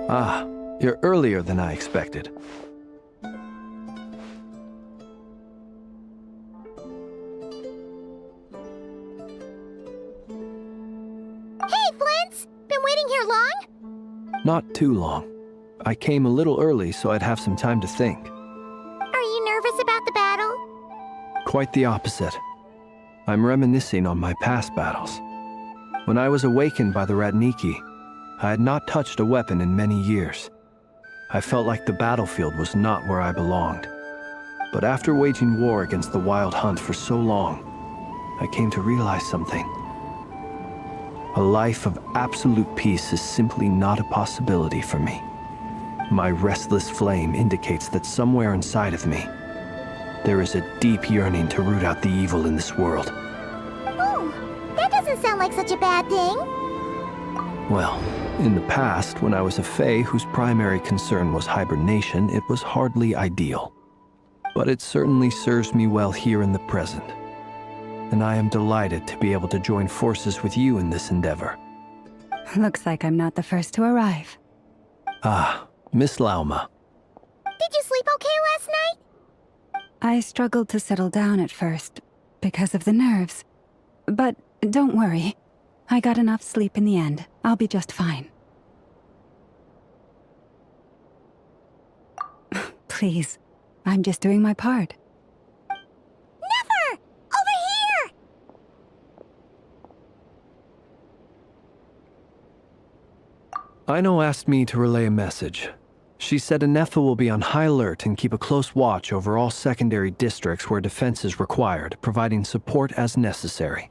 Ah, you're earlier than I expected. Hey, Flint's! Been waiting here long? Not too long. I came a little early so I'd have some time to think. Are you nervous about the battle? Quite the opposite. I'm reminiscing on my past battles. When I was awakened by the Ratniki, I had not touched a weapon in many years. I felt like the battlefield was not where I belonged. But after waging war against the Wild Hunt for so long, I came to realize something. A life of absolute peace is simply not a possibility for me. My restless flame indicates that somewhere inside of me, there is a deep yearning to root out the evil in this world. Oh, that doesn't sound like such a bad thing. Well, in the past, when I was a Fae whose primary concern was hibernation, it was hardly ideal. But it certainly serves me well here in the present. And I am delighted to be able to join forces with you in this endeavor. Looks like I'm not the first to arrive. Ah, Miss Lauma. Did you sleep okay last night? I struggled to settle down at first, because of the nerves. But don't worry. I got enough sleep in the end. I'll be just fine. Please, I'm just doing my part. Never! Over here! Aino asked me to relay a message. She said Anefa will be on high alert and keep a close watch over all secondary districts where defense is required, providing support as necessary.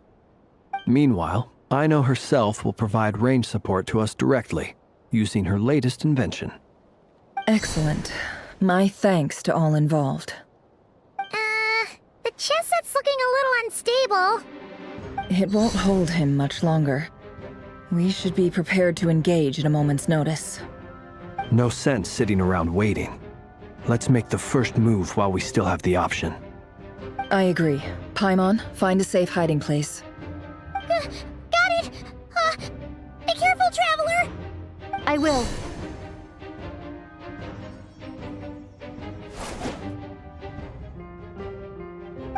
Meanwhile, Aino herself will provide range support to us directly, using her latest invention. Excellent. My thanks to all involved. The chess set's looking a little unstable. It won't hold him much longer. We should be prepared to engage at a moment's notice. No sense sitting around waiting. Let's make the first move while we still have the option. I agree. Paimon, find a safe hiding place. Got it! Be careful, Traveler! I will.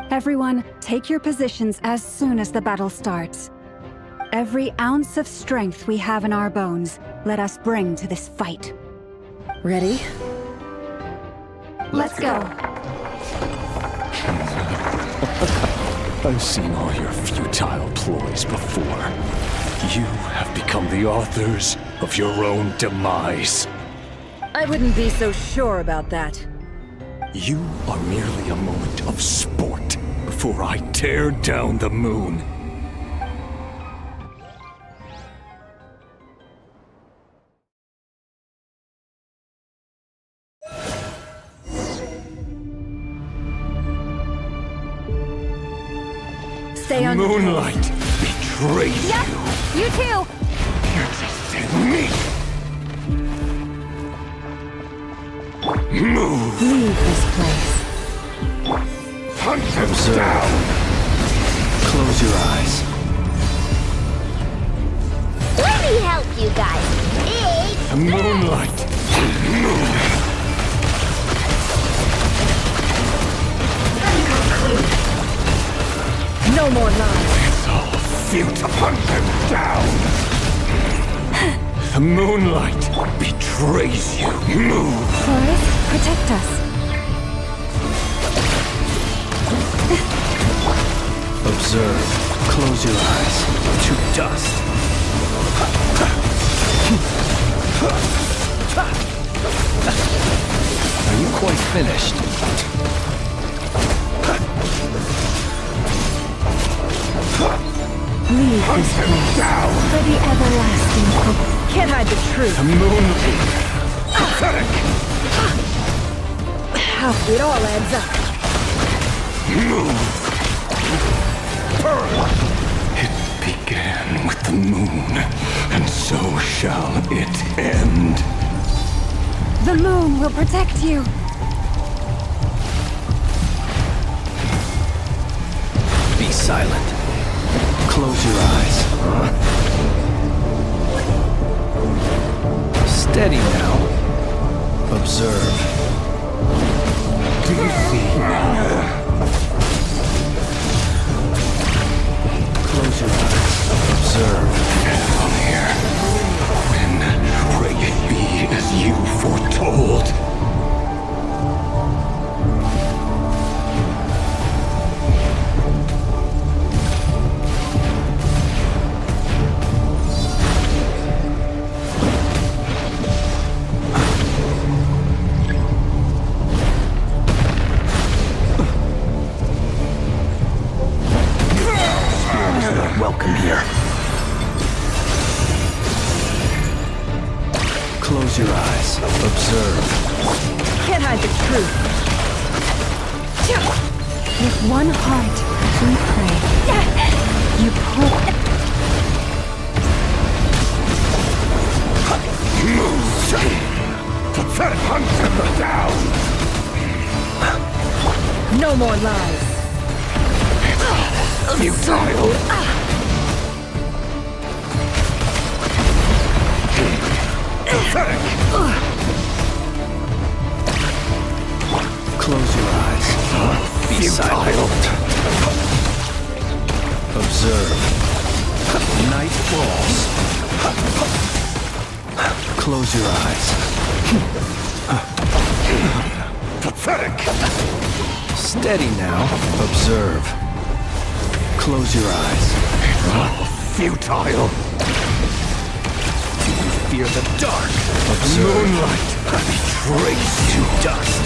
Everyone, take your positions as soon as the battle starts. Every ounce of strength we have in our bones, let us bring to this fight. Ready? Let's go. I've seen all your futile ploys before. You have become the authors of your own demise. I wouldn't be so sure about that. You are merely a moment of sport before I tear down the moon. Stay on your toes. Moonlight betrays Yep, you. you too. Resisted me. Move. Leave this place. Hunt him Observe. down. Close your eyes. Let me help you guys. It's Moonlight. Move. No more lies. It's all futile. Hunt him down. The moonlight betrays you. Move. Forest, protect us. Observe. Close your eyes. To dust. Are you quite finished? Leave this place. Down. For the everlasting hope. Can't hide the truth. The moonlight. It all adds up. It began with the moon, and so shall it end. The moon will protect you. Be silent. Close your eyes. Steady now. Observe. Do you see now? Close your eyes. Observe. Come here. When pray it be as you foretold. Welcome here. Close your eyes. Observe. Can't hide the truth. With one heart, we pray. You pray. Pathetic, hunt them down! No more lies. Futile! Pathetic! Close your eyes. Be silent. Observe. Night falls. Close your eyes. Pathetic! Steady now. Observe. Close your eyes. Futile! Do you fear the dark? Observe. Moonlight betrays you. Dust.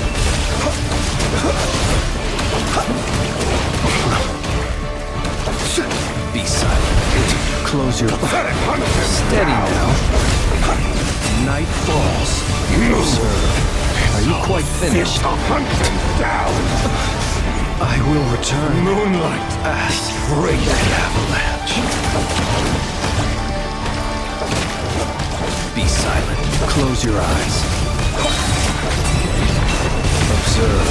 Be silent. Close your Pathetic, hunt them Steady down. now. Night falls. Observe. Are you quite finished? Futile, hunt them down! I will return. Moonlight Betrays the avalanche. Be silent. Close your eyes. Observe.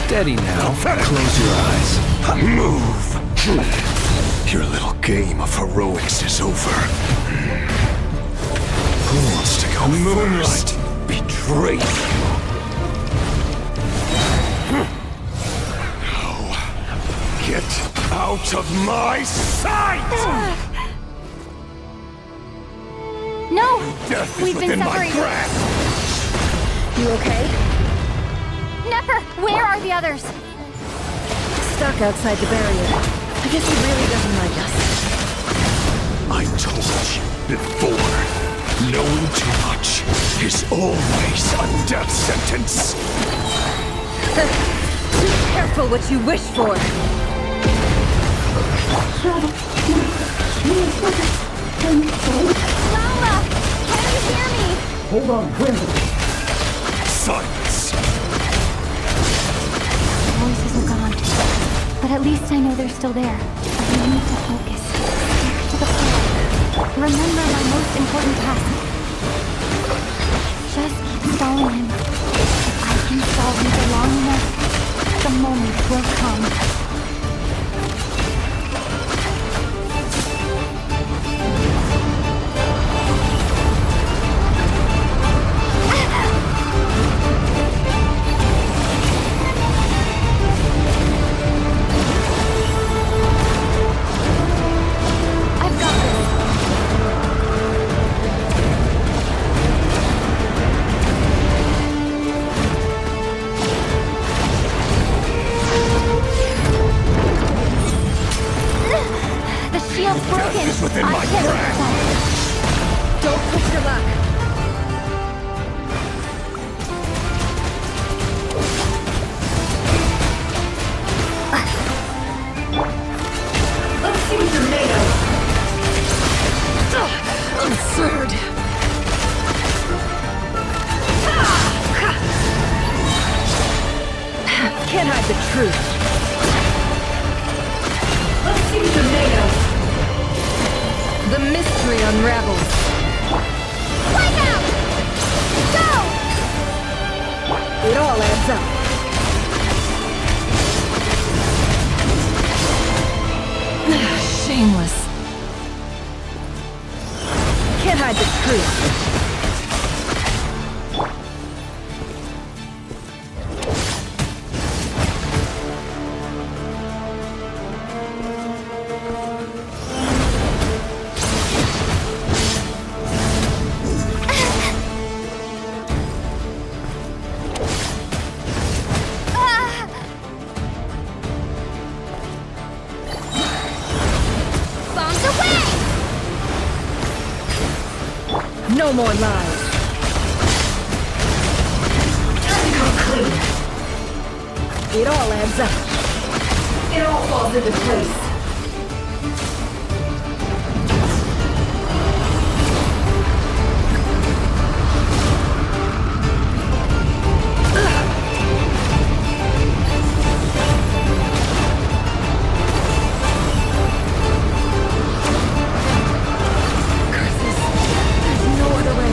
Steady now. Close your eyes. Move! Your little game of heroics is over. Who wants to go Moonlight first? Betrayed you. Now, get out of my sight! No! Death is We've been within my separated. grasp! You okay? Never! Where are the others? Stuck outside the barrier. I guess he really doesn't like us. I told you before. Knowing too much is always a death sentence. Be careful what you wish for. Lala! Can you hear me? Silence. The voices are gone. But at least I know they're still there. We need to focus. Stick to the plan. Remember my most important task. Just keep following him. If I can follow him for long enough, the moment will come. I've got this. the truth. Let's see what you're made of. The mystery unravels. Wipe out! Go! It all adds up. Shameless. Can't hide the truth. Bombs away! No more lies. It all adds up. It all falls into place. Curses. There's no other way.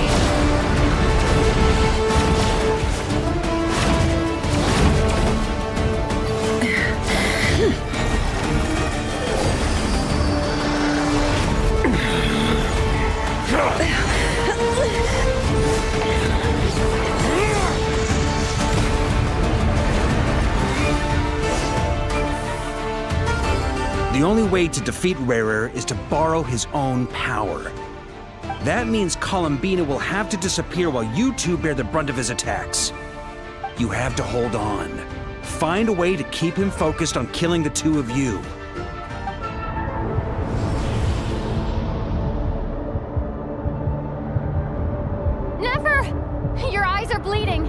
The only way to defeat Rarer is to borrow his own power. That means Columbina will have to disappear while you two bear the brunt of his attacks. You have to hold on. Find a way to keep him focused on killing the two of you. Never! Your eyes are bleeding.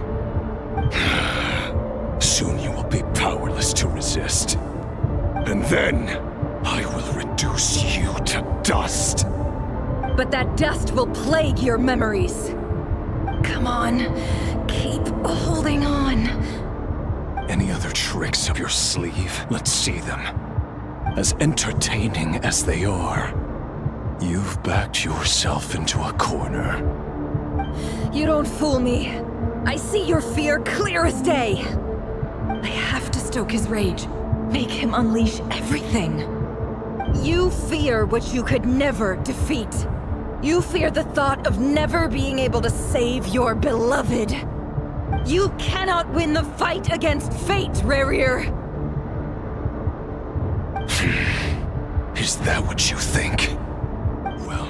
Soon you will be powerless to resist. And then, I will reduce you to dust. But that dust will plague your memories. Come on, keep holding on. Any other tricks up your sleeve? Let's see them. As entertaining as they are, you've backed yourself into a corner. You don't fool me. I see your fear clear as day. I have to stoke his rage. Make him unleash everything. You fear what you could never defeat. You fear the thought of never being able to save your beloved. You cannot win the fight against fate, Rarir. Is that what you think? Well,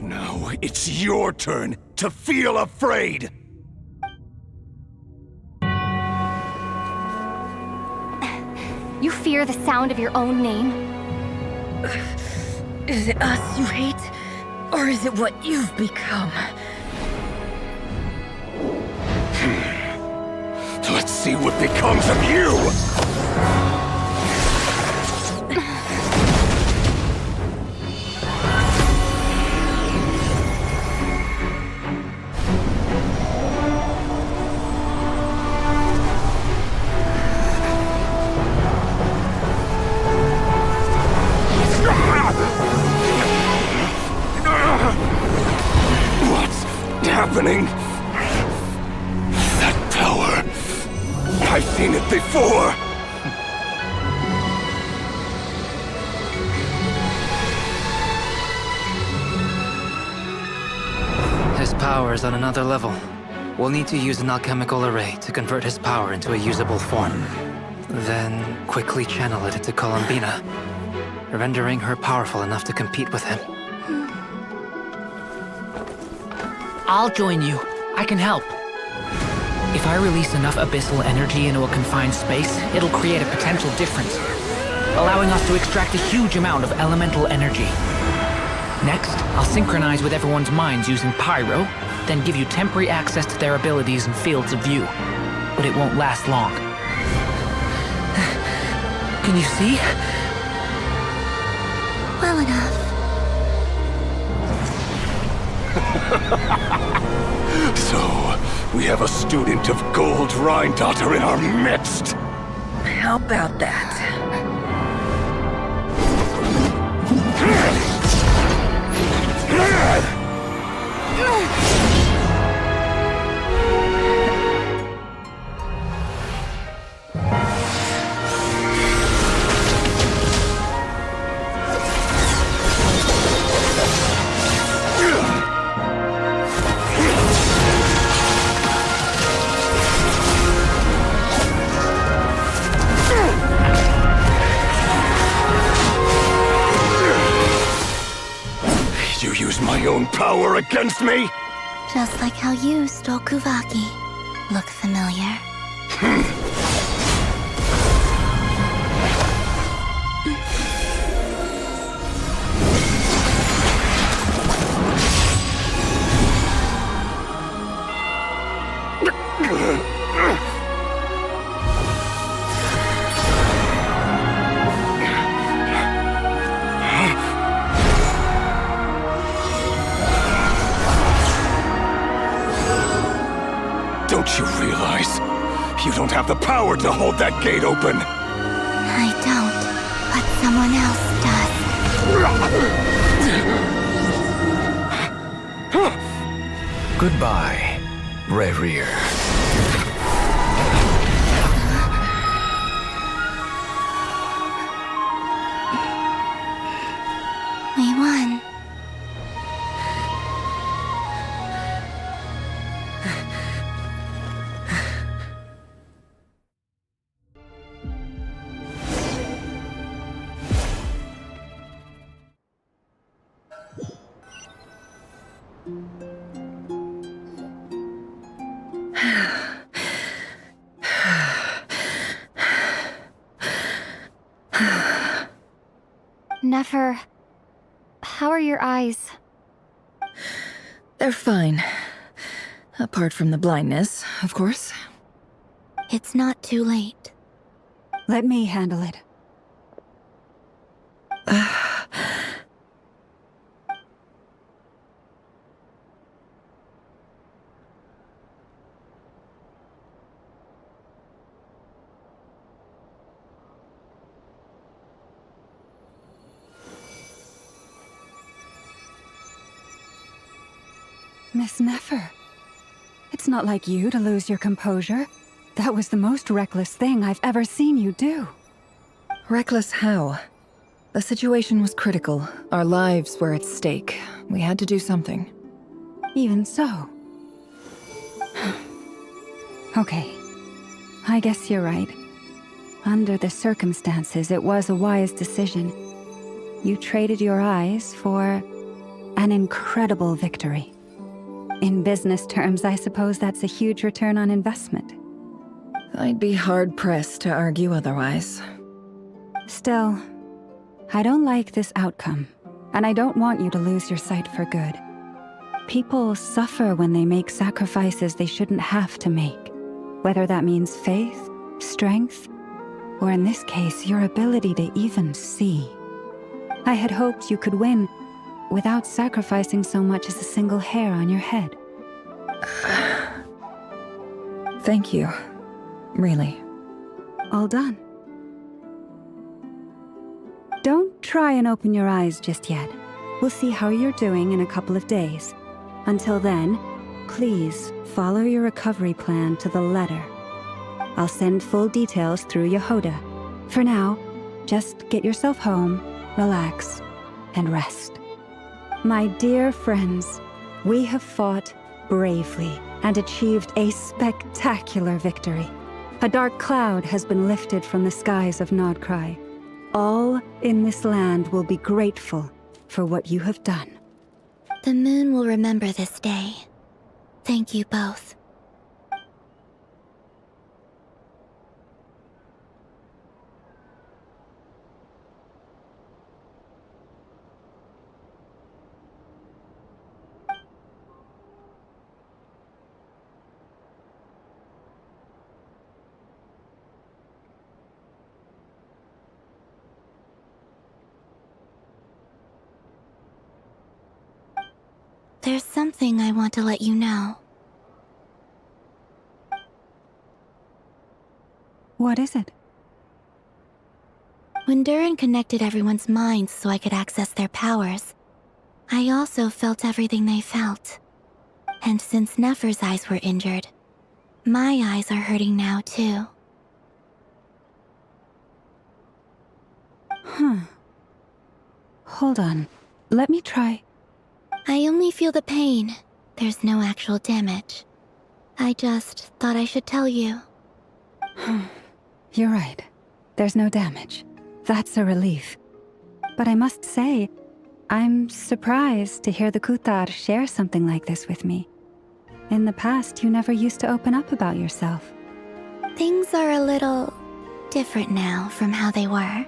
now it's your turn to feel afraid! You fear the sound of your own name? Is it us you hate? Or is it what you've become? Let's see what becomes of you! What's happening? That power. I've seen it before. His power is on another level. We'll need to use an alchemical array to convert his power into a usable form. Then quickly channel it into Columbina, rendering her powerful enough to compete with him. I'll join you. I can help. If I release enough abyssal energy into a confined space, it'll create a potential difference, allowing us to extract a huge amount of elemental energy. Next, I'll synchronize with everyone's minds using Pyro, then give you temporary access to their abilities and fields of view. But it won't last long. Can you see? Well enough. So, we have a student of Gold Rhine Daughter in our midst. How about that? You use my own power against me? Just like how you stole Kuvaki. Look familiar? Don't you realize? You don't have the power to hold that gate open! I don't, but someone else does. Goodbye, Rerir. We won. Nefer, how are your eyes? They're fine. Apart from the blindness, of course. It's not too late. Let me handle it. Miss Nefer, it's not like you to lose your composure. That was the most reckless thing I've ever seen you do. Reckless how? The situation was critical. Our lives were at stake. We had to do something. Even so. Okay. I guess you're right. Under the circumstances, it was a wise decision. You traded your eyes for an incredible victory. In business terms, I suppose that's a huge return on investment. I'd be hard-pressed to argue otherwise. Still, I don't like this outcome, and I don't want you to lose your sight for good. People suffer when they make sacrifices they shouldn't have to make, whether that means faith, strength, or in this case, your ability to even see. I had hoped you could win without sacrificing so much as a single hair on your head. Thank you. Really. All done. Don't try and open your eyes just yet. We'll see how you're doing in a couple of days. Until then, please follow your recovery plan to the letter. I'll send full details through Yehoda. For now, just get yourself home, relax, and rest. My dear friends, we have fought bravely and achieved a spectacular victory. A dark cloud has been lifted from the skies of Nodkrai. All in this land will be grateful for what you have done. The moon will remember this day. Thank you both. There's something I want to let you know. What is it? When Durin connected everyone's minds so I could access their powers, I also felt everything they felt. And since Nefer's eyes were injured, my eyes are hurting now too. Hold on. Let me try. I only feel the pain. There's no actual damage. I just thought I should tell you. You're right. There's no damage. That's a relief. But I must say, I'm surprised to hear the Kutar share something like this with me. In the past, you never used to open up about yourself. Things are a little different now from how they were.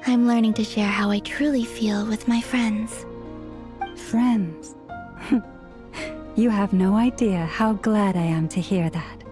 I'm learning to share how I truly feel with my friends. Friends. You have no idea how glad I am to hear that.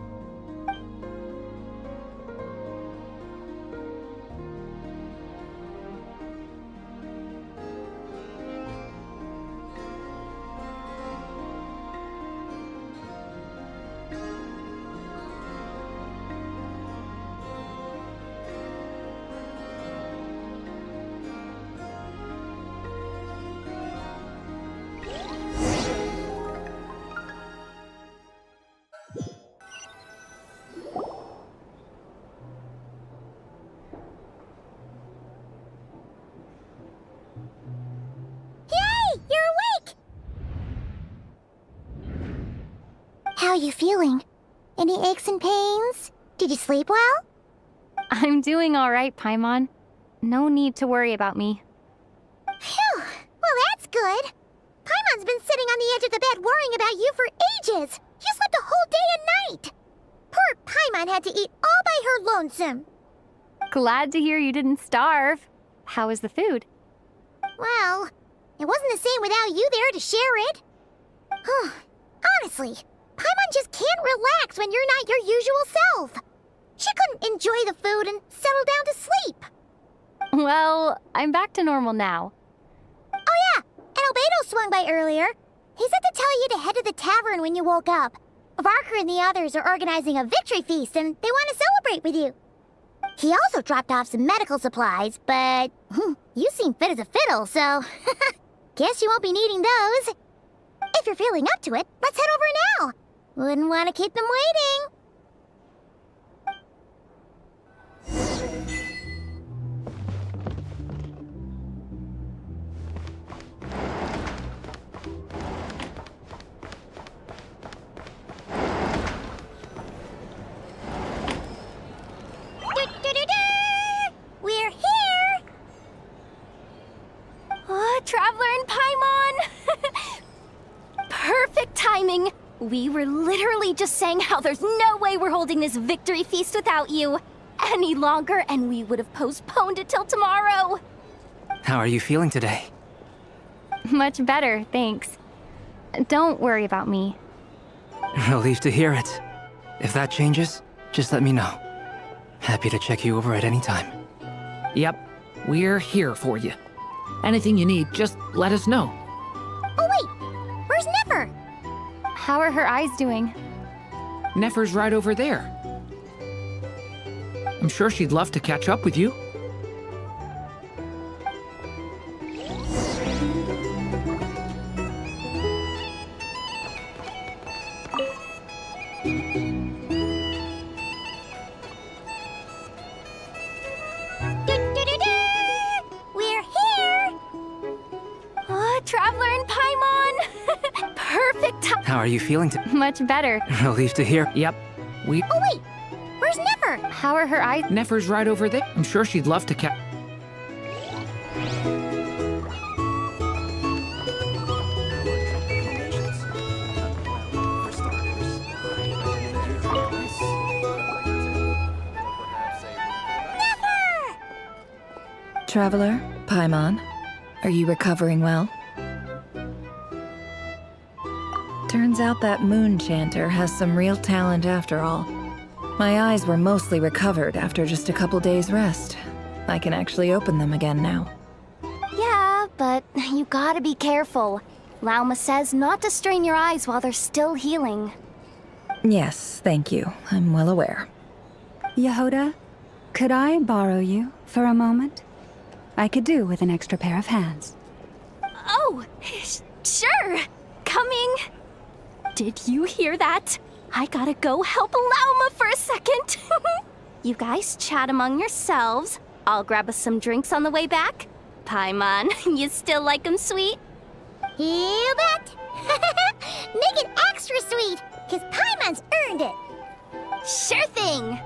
How are you feeling? Any aches and pains? Did you sleep well? I'm doing all right, Paimon. No need to worry about me. Phew! Well, that's good. Paimon's been sitting on the edge of the bed worrying about you for ages. You slept a whole day and night. Poor Paimon had to eat all by her lonesome. Glad to hear you didn't starve. How was the food? Well, it wasn't the same without you there to share it. Honestly, Paimon just can't relax when you're not your usual self. She couldn't enjoy the food and settle down to sleep. Well, I'm back to normal now. Oh yeah, and Albedo swung by earlier. He said to tell you to head to the tavern when you woke up. Varker and the others are organizing a victory feast and they want to celebrate with you. He also dropped off some medical supplies, but you seem fit as a fiddle, so guess you won't be needing those. If you're feeling up to it, let's head over now. Wouldn't want to keep them waiting. We're here! Oh, Traveler and Paimon! Perfect timing! We were literally just saying how there's no way we're holding this victory feast without you any longer, and we would have postponed it till tomorrow. How are you feeling today? Much better, thanks. Don't worry about me. Relieved to hear it. If that changes, just let me know. Happy to check you over at any time. Yep, we're here for you. Anything you need, just let us know. Oh wait, where's Nefer? How are her eyes doing? Nefer's right over there. I'm sure she'd love to catch up with you. We're here! Oh, Traveler and Paimon! Perfect time. How are you feeling Much better. Relieved to hear. Yep, Oh wait, where's Nefer? How are her eyes? Nefer's right over there. I'm sure she'd love to catch. Traveler, Paimon, are you recovering well? Turns out that moon chanter has some real talent after all. My eyes were mostly recovered after just a couple days' rest. I can actually open them again now. Yeah, but you gotta be careful. Lauma says not to strain your eyes while they're still healing. Yes, thank you. I'm well aware. Yehoda, Could I borrow you for a moment? I could do with an extra pair of hands. Oh, sure. Coming. Did you hear that? I gotta go help Lauma for a second. You guys chat among yourselves. I'll grab us some drinks on the way back. Paimon, you still like 'em sweet? You bet! Make it extra sweet, because Paimon's earned it! Sure thing!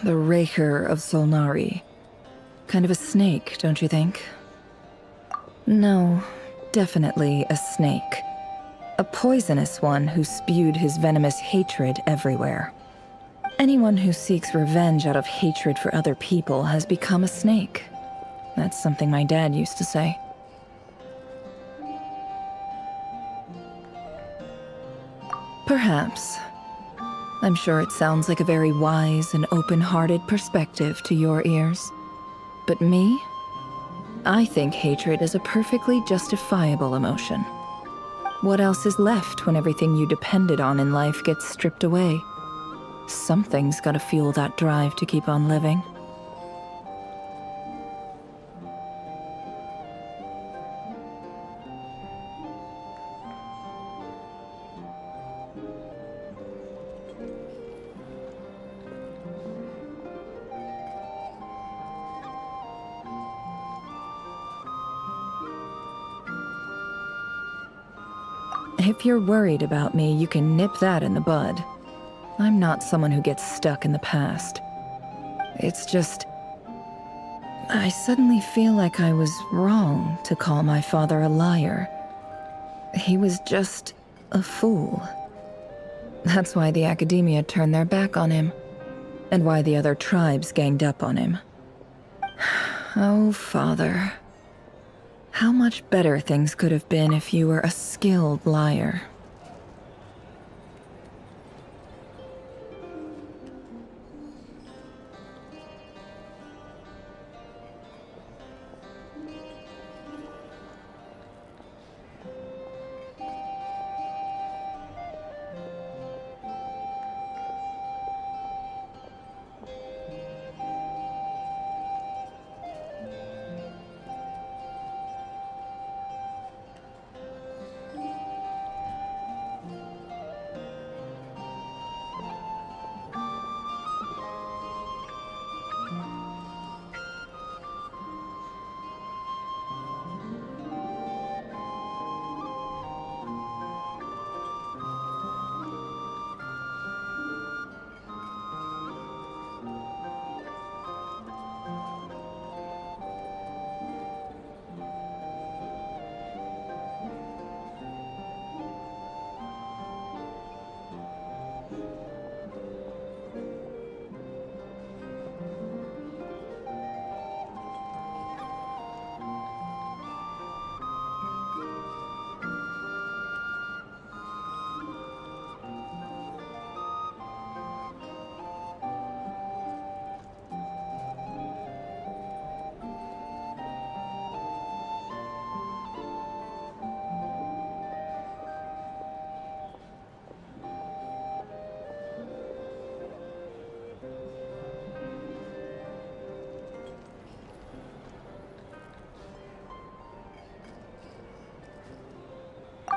The Raker of Solnari. Kind of a snake, don't you think? No, definitely a snake. A poisonous one who spewed his venomous hatred everywhere. Anyone who seeks revenge out of hatred for other people has become a snake. That's something my dad used to say. Perhaps. I'm sure it sounds like a very wise and open-hearted perspective to your ears. But me? I think hatred is a perfectly justifiable emotion. What else is left when everything you depended on in life gets stripped away? Something's gotta fuel that drive to keep on living. If you're worried about me, you can nip that in the bud. I'm not someone who gets stuck in the past. It's just... I suddenly feel like I was wrong to call my father a liar. He was just a fool. That's why the Academia turned their back on him, and why the other tribes ganged up on him. Oh, Father. How much better things could have been if you were a skilled liar.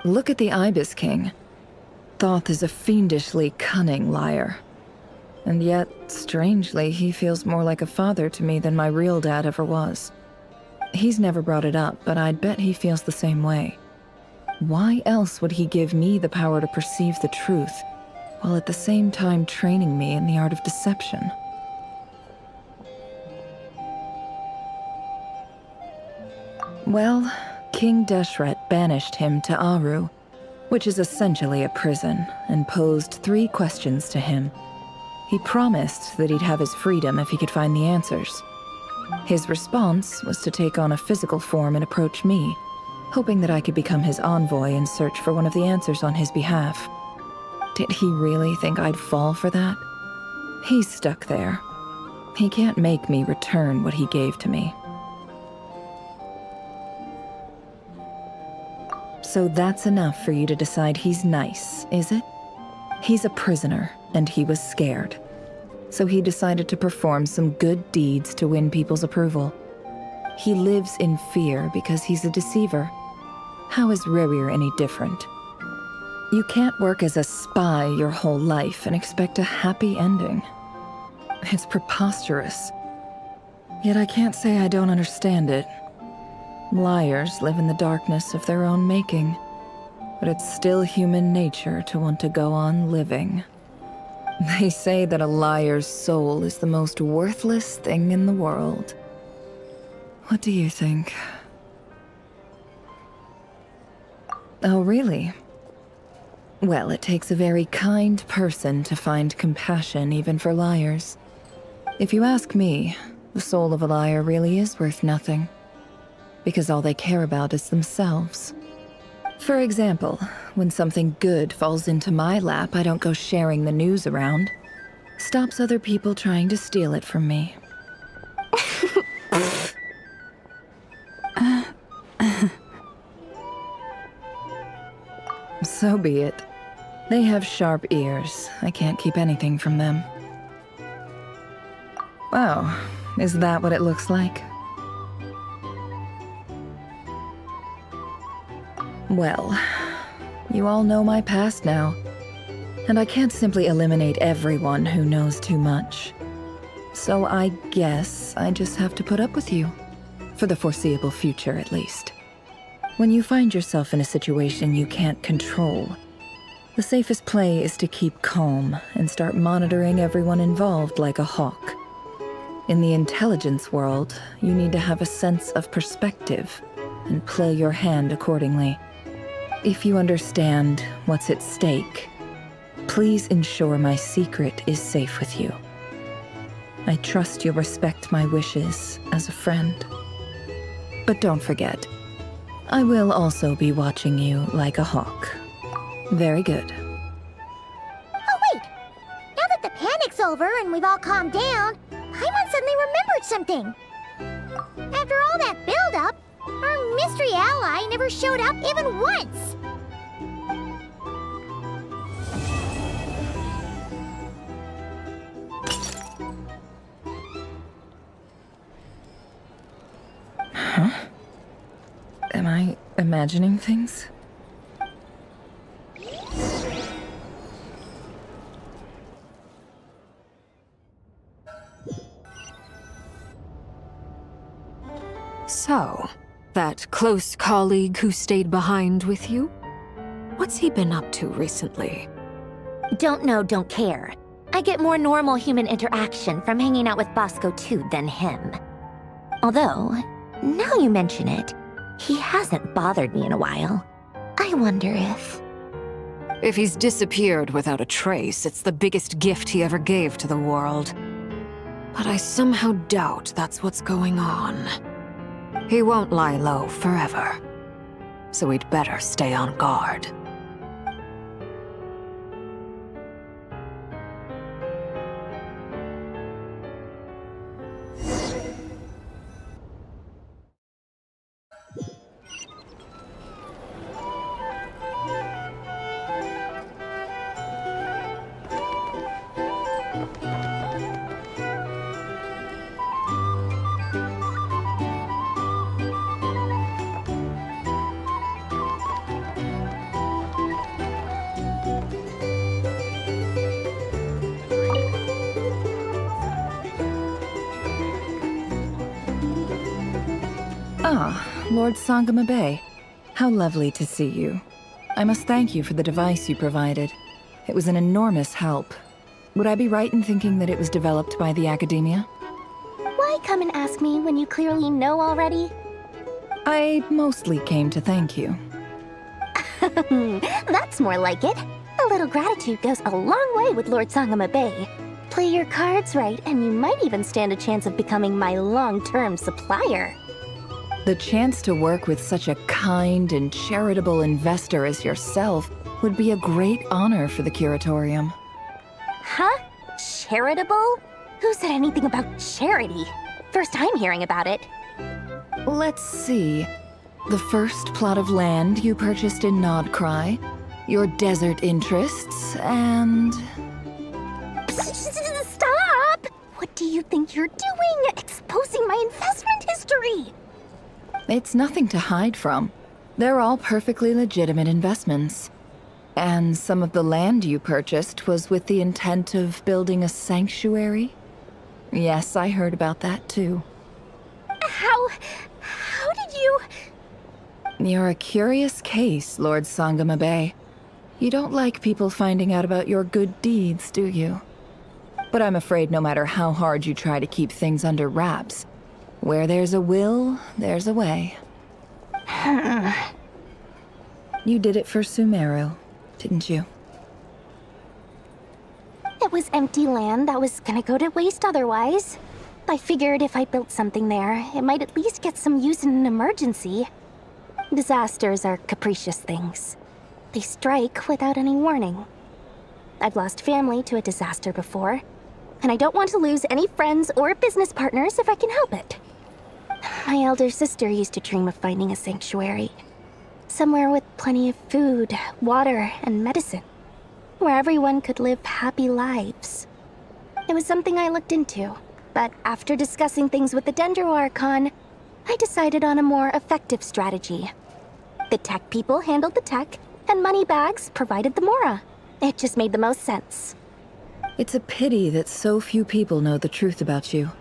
Look at the Ibis King. Thoth is a fiendishly cunning liar. And yet, strangely, he feels more like a father to me than my real dad ever was. He's never brought it up, but I'd bet he feels the same way. Why else would he give me the power to perceive the truth, while at the same time training me in the art of deception? Well, King Deshret banished him to Aru, which is essentially a prison, and posed 3 questions to him. He promised that he'd have his freedom if he could find the answers. His response was to take on a physical form and approach me, hoping that I could become his envoy and search for one of the answers on his behalf. Did he really think I'd fall for that? He's stuck there. He can't make me return what he gave to me. So that's enough for you to decide he's nice, is it? He's a prisoner, and he was scared. So he decided to perform some good deeds to win people's approval. He lives in fear because he's a deceiver. How is Rerir any different? You can't work as a spy your whole life and expect a happy ending. It's preposterous. Yet I can't say I don't understand it. Liars live in the darkness of their own making, but it's still human nature to want to go on living. They say that a liar's soul is the most worthless thing in the world. What do you think? Oh, really? Well, it takes a very kind person to find compassion even for liars. If you ask me, the soul of a liar really is worth nothing, because all they care about is themselves. For example, when something good falls into my lap, I don't go sharing the news around. Stops other people trying to steal it from me. So be it. They have sharp ears. I can't keep anything from them. Wow, is that what it looks like? Well, you all know my past now, and I can't simply eliminate everyone who knows too much. So I guess I just have to put up with you, for the foreseeable future at least. When you find yourself in a situation you can't control, the safest play is to keep calm and start monitoring everyone involved like a hawk. In the intelligence world, you need to have a sense of perspective and play your hand accordingly. If you understand what's at stake, please ensure my secret is safe with you. I trust you'll respect my wishes as a friend. But don't forget, I will also be watching you like a hawk. Very good. Oh, wait! Now that the panic's over and we've all calmed down, Paimon suddenly remembered something. After all that build-up, our mystery ally never showed up even once. Huh? Am I imagining things? So, that close colleague who stayed behind with you? What's he been up to recently? Don't know, don't care. I get more normal human interaction from hanging out with Bosco too than him. Although, now you mention it, he hasn't bothered me in a while. I wonder if... If he's disappeared without a trace, it's the biggest gift he ever gave to the world. But I somehow doubt that's what's going on. He won't lie low forever. So we'd better stay on guard. Ah, Lord Sangama Bay. How lovely to see you. I must thank you for the device you provided. It was an enormous help. Would I be right in thinking that it was developed by the Academia? Why come and ask me when you clearly know already? I mostly came to thank you. That's more like it. A little gratitude goes a long way with Lord Sangama Bay. Play your cards right, and you might even stand a chance of becoming my long-term supplier. The chance to work with such a kind and charitable investor as yourself would be a great honor for the Curatorium. Huh? Charitable? Who said anything about charity? First time hearing about it. Let's see. The first plot of land you purchased in Nodkrai, your desert interests, and... Stop! What do you think you're doing? Exposing my investment history! It's nothing to hide from. They're all perfectly legitimate investments. And some of the land you purchased was with the intent of building a sanctuary? Yes, I heard about that too. How did you... You're a curious case, Lord Sangamabe. You don't like people finding out about your good deeds, do you? But I'm afraid no matter how hard you try to keep things under wraps, where there's a will, there's a way. You did it for Sumeru, didn't you? It was empty land that was gonna go to waste otherwise. I figured if I built something there, it might at least get some use in an emergency. Disasters are capricious things. They strike without any warning. I've lost family to a disaster before, and I don't want to lose any friends or business partners if I can help it. My elder sister used to dream of finding a sanctuary. Somewhere with plenty of food, water, and medicine. Where everyone could live happy lives. It was something I looked into, but after discussing things with the Dendro Archon, I decided on a more effective strategy. The tech people handled the tech, and Moneybags provided the Mora. It just made the most sense. It's a pity that so few people know the truth about you.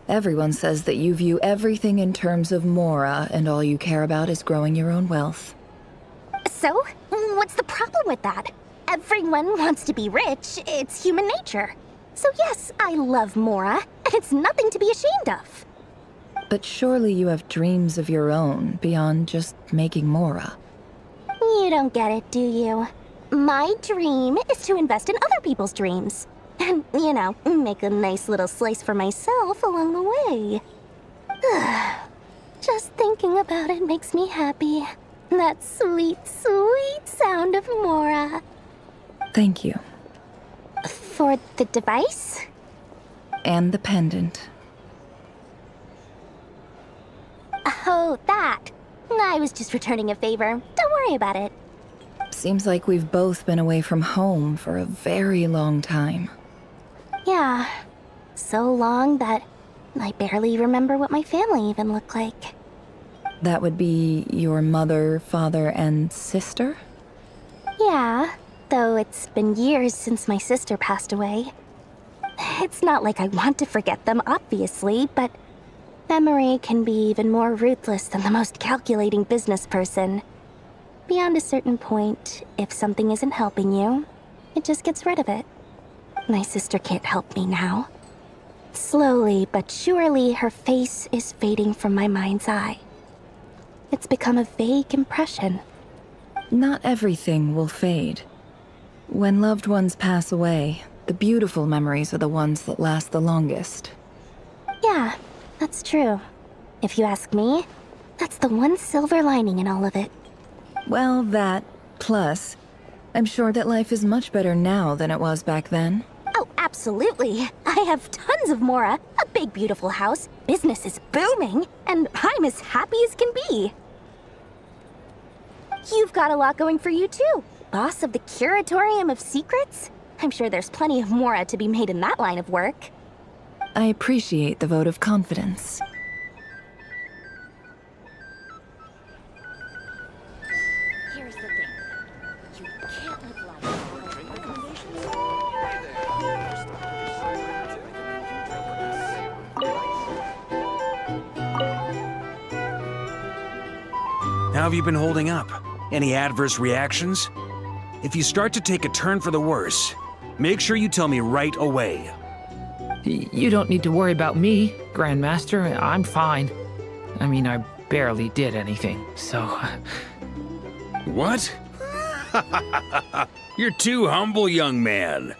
Everyone says that you view everything in terms of Mora, and all you care about is growing your own wealth. So, what's the problem with that? Everyone wants to be rich. It's human nature. So yes, I love Mora, and it's nothing to be ashamed of. But surely you have dreams of your own beyond just making Mora. You don't get it, do you? My dream is to invest in other people's dreams. And, you know, make a nice little slice for myself along the way. Just thinking about it makes me happy. That sweet, sweet sound of Mora. Thank you. For the device? And the pendant. Oh, that. I was just returning a favor. Don't worry about it. Seems like we've both been away from home for a very long time. Yeah. So long that I barely remember what my family even looked like. That would be your mother, father, and sister? Yeah, though it's been years since my sister passed away. It's not like I want to forget them, obviously, but memory can be even more ruthless than the most calculating business person. Beyond a certain point, if something isn't helping you, it just gets rid of it. My sister can't help me now. Slowly but surely, her face is fading from my mind's eye. It's become a vague impression. Not everything will fade. When loved ones pass away, the beautiful memories are the ones that last the longest. Yeah, that's true. If you ask me, that's the one silver lining in all of it. Well, that, plus, I'm sure that life is much better now than it was back then. Oh, absolutely. I have tons of Mora, a big beautiful house, business is booming, and I'm as happy as can be. You've got a lot going for you too. Boss of the Curatorium of Secrets? I'm sure there's plenty of Mora to be made in that line of work. I appreciate the vote of confidence. Here's the thing. You can't live life without recommendations. How have you been holding up? Any adverse reactions? If you start to take a turn for the worse, make sure you tell me right away. You don't need to worry about me, Grandmaster. I'm fine. I mean, I barely did anything, so... What? You're too humble, young man.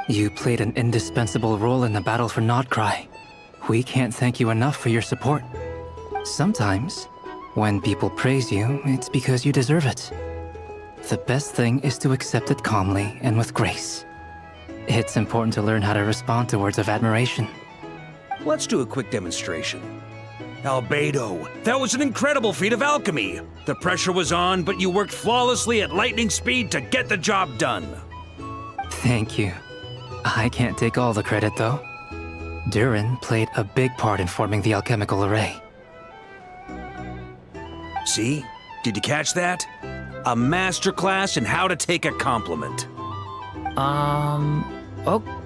You played an indispensable role in the battle for Nodkrai. We can't thank you enough for your support. Sometimes, when people praise you, it's because you deserve it. The best thing is to accept it calmly and with grace. It's important to learn how to respond to words of admiration. Let's do a quick demonstration. Albedo, that was an incredible feat of alchemy. The pressure was on, but you worked flawlessly at lightning speed to get the job done. Thank you. I can't take all the credit, though. Durin played a big part in forming the alchemical array. See? Did you catch that? A masterclass in how to take a compliment.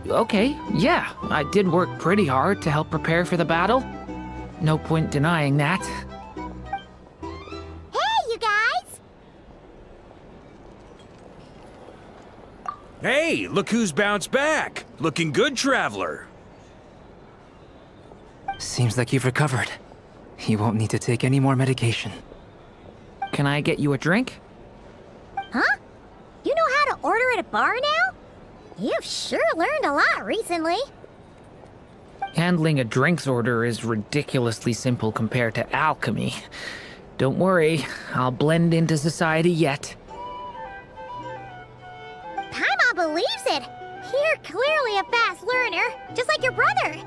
Okay, yeah. I did work pretty hard to help prepare for the battle. No point denying that. Hey, you guys! Hey, look who's bounced back. Looking good, traveler. Seems like you've recovered. You won't need to take any more medication. Can I get you a drink? Huh? You know how to order at a bar now? You've sure learned a lot recently. Handling a drinks order is ridiculously simple compared to alchemy. Don't worry, I'll blend into society yet. Paimon believes it. You're clearly a fast learner, just like your brother.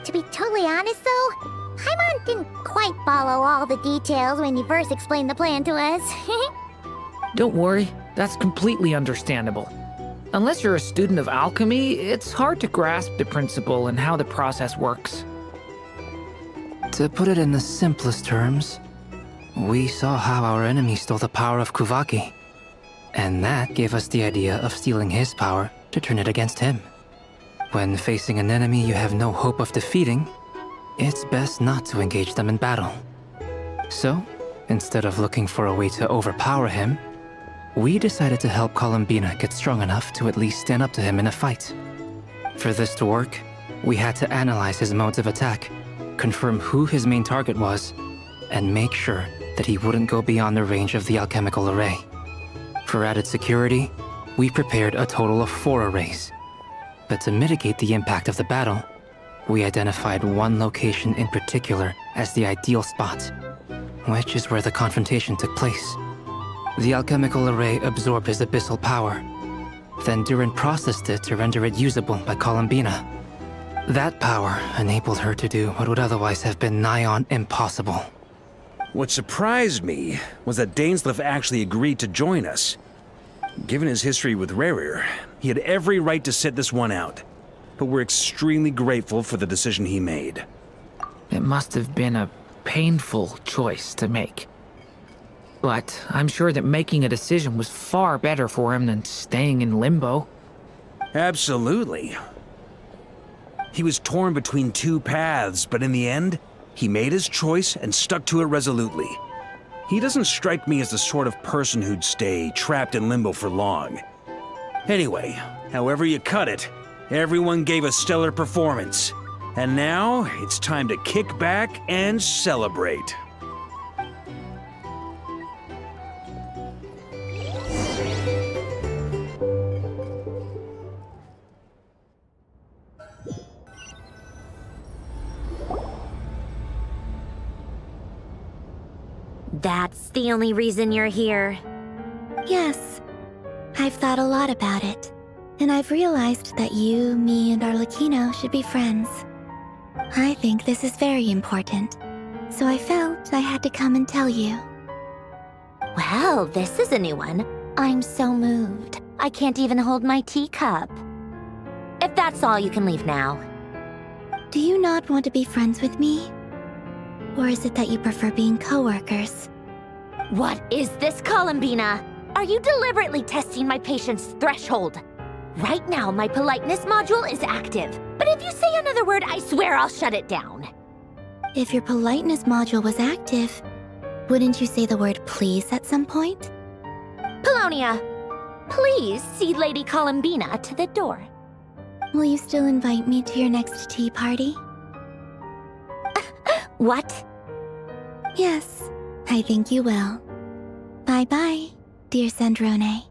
To be totally honest, though, Paimon didn't quite follow all the details when you first explained the plan to us. Don't worry, that's completely understandable. Unless you're a student of alchemy, it's hard to grasp the principle and how the process works. To put it in the simplest terms, we saw how our enemy stole the power of Kuvaki. And that gave us the idea of stealing his power to turn it against him. When facing an enemy you have no hope of defeating, it's best not to engage them in battle. So, instead of looking for a way to overpower him, we decided to help Columbina get strong enough to at least stand up to him in a fight. For this to work, we had to analyze his modes of attack, confirm who his main target was, and make sure that he wouldn't go beyond the range of the alchemical array. For added security, we prepared a total of 4 arrays. But to mitigate the impact of the battle, we identified one location in particular as the ideal spot, which is where the confrontation took place. The alchemical array absorbed his abyssal power. Then Durin processed it to render it usable by Columbina. That power enabled her to do what would otherwise have been nigh on impossible. What surprised me was that Dainsleif actually agreed to join us. Given his history with Rerir, he had every right to sit this one out. But we're extremely grateful for the decision he made. It must have been a painful choice to make. But I'm sure that making a decision was far better for him than staying in limbo. Absolutely. He was torn between 2 paths, but in the end, he made his choice and stuck to it resolutely. He doesn't strike me as the sort of person who'd stay trapped in limbo for long. Anyway, however you cut it, everyone gave a stellar performance. And now, it's time to kick back and celebrate. That's the only reason you're here. Yes. I've thought a lot about it. And I've realized that you, me, and Arlecchino should be friends. I think this is very important. So I felt I had to come and tell you. Well, this is a new one. I'm so moved. I can't even hold my teacup. If that's all, you can leave now. Do you not want to be friends with me? Or is it that you prefer being co-workers? What is this, Columbina? Are you deliberately testing my patience threshold? Right now, my politeness module is active. But if you say another word, I swear I'll shut it down. If your politeness module was active, wouldn't you say the word please at some point? Polonia, please see Lady Columbina to the door. Will you still invite me to your next tea party? What? Yes, I think you will. Bye-bye, dear Sandrone.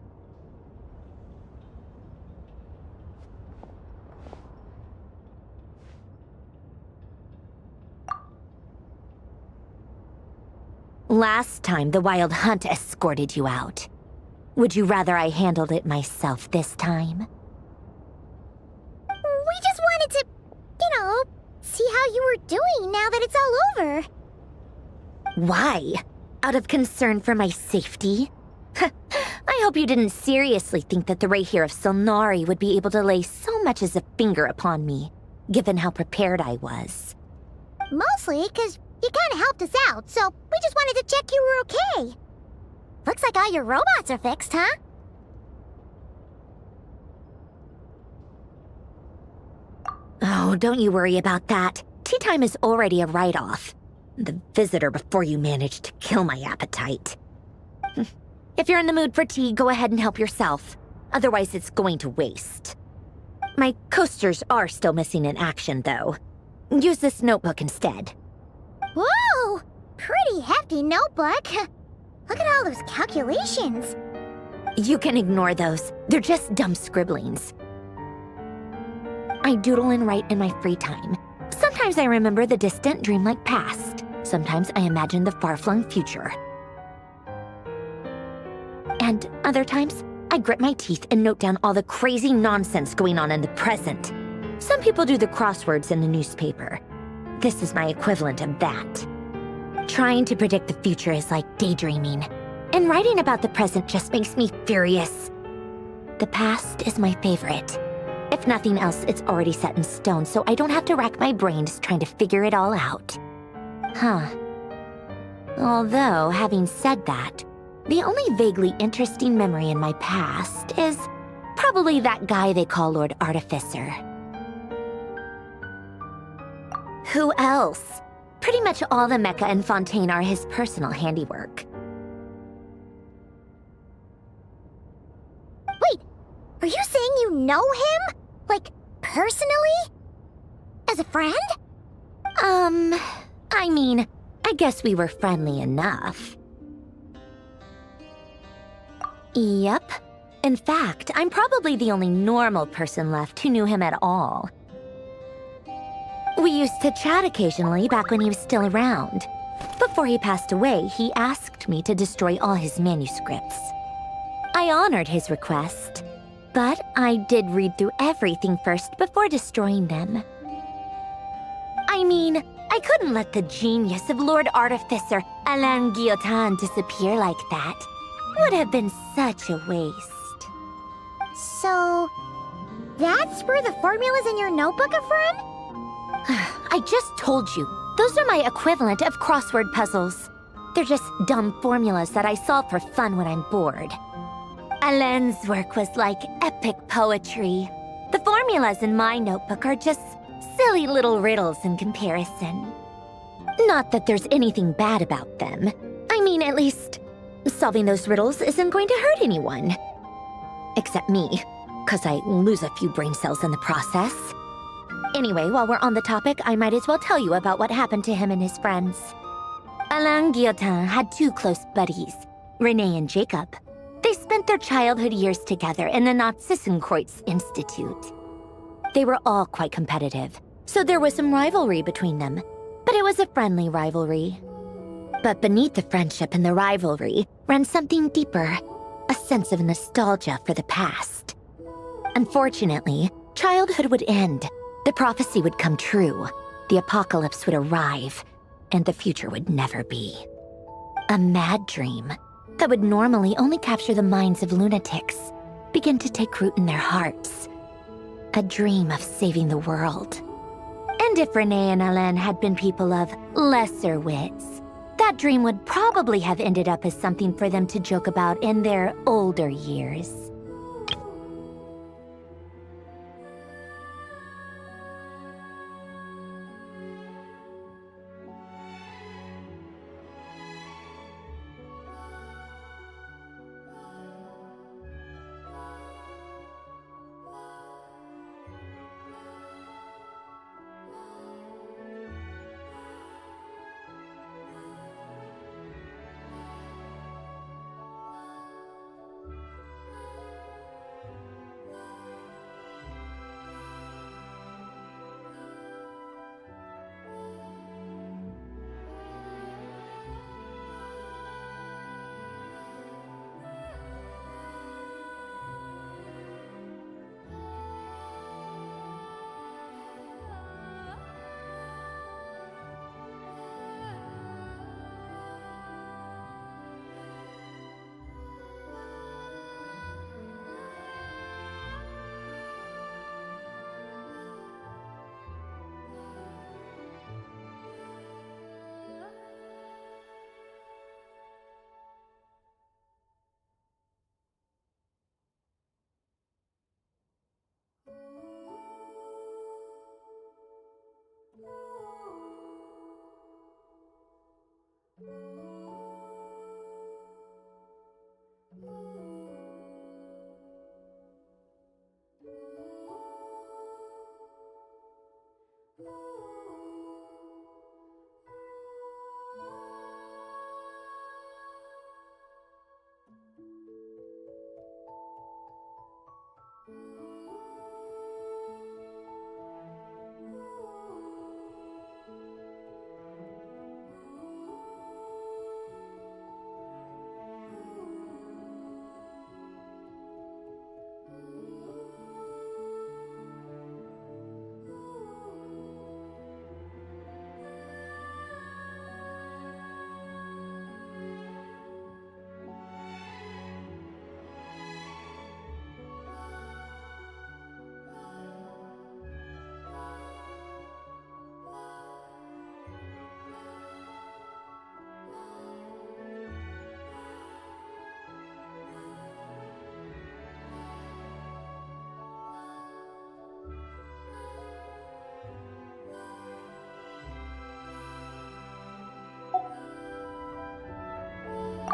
Last time, the Wild Hunt escorted you out. Would you rather I handled it myself this time? We just wanted to, see how what you were doing now that it's all over. Why? Out of concern for my safety? I hope you didn't seriously think that the Rayhir of Solnari would be able to lay so much as a finger upon me, given how prepared I was. Mostly because you kind of helped us out, so we just wanted to check you were okay. Looks like all your robots are fixed, huh? Oh, don't you worry about that. Tea time is already a write-off. The visitor before you managed to kill my appetite. If you're in the mood for tea, go ahead and help yourself. Otherwise, it's going to waste. My coasters are still missing in action, though. Use this notebook instead. Whoa! Pretty hefty notebook. Look at all those calculations. You can ignore those. They're just dumb scribblings. I doodle and write in my free time. Sometimes I remember the distant, dreamlike past. Sometimes I imagine the far-flung future. And other times, I grit my teeth and note down all the crazy nonsense going on in the present. Some people do the crosswords in the newspaper. This is my equivalent of that. Trying to predict the future is like daydreaming, and writing about the present just makes me furious. The past is my favorite. If nothing else, it's already set in stone, so I don't have to rack my brains trying to figure it all out. Huh. Although, having said that, the only vaguely interesting memory in my past is probably that guy they call Lord Artificer. Who else? Pretty much all the mecha in Fontaine are his personal handiwork. Wait, are you saying you know him? Like, personally? As a friend? I mean, I guess we were friendly enough. Yep. In fact, I'm probably the only normal person left who knew him at all. We used to chat occasionally back when he was still around. Before he passed away, he asked me to destroy all his manuscripts. I honored his request, but I did read through everything first before destroying them. I mean, I couldn't let the genius of Lord Artificer Alain Guillotin disappear like that. Would have been such a waste. So, that's where the formulas in your notebook are from? I just told you. Those are my equivalent of crossword puzzles. They're just dumb formulas that I solve for fun when I'm bored. Alain's work was like epic poetry. The formulas in my notebook are just silly little riddles in comparison. Not that there's anything bad about them. I mean, at least, solving those riddles isn't going to hurt anyone. Except me, 'cause I lose a few brain cells in the process. Anyway, while we're on the topic, I might as well tell you about what happened to him and his friends. Alain Guillotin had two close buddies, Renee and Jacob. They spent their childhood years together in the Narzissenkreuz Institute. They were all quite competitive, so there was some rivalry between them, but it was a friendly rivalry. But beneath the friendship and the rivalry ran something deeper, a sense of nostalgia for the past. Unfortunately, childhood would end. The prophecy would come true, the apocalypse would arrive, and the future would never be. A mad dream that would normally only capture the minds of lunatics began to take root in their hearts. A dream of saving the world. And if Renee and Alain had been people of lesser wits, that dream would probably have ended up as something for them to joke about in their older years.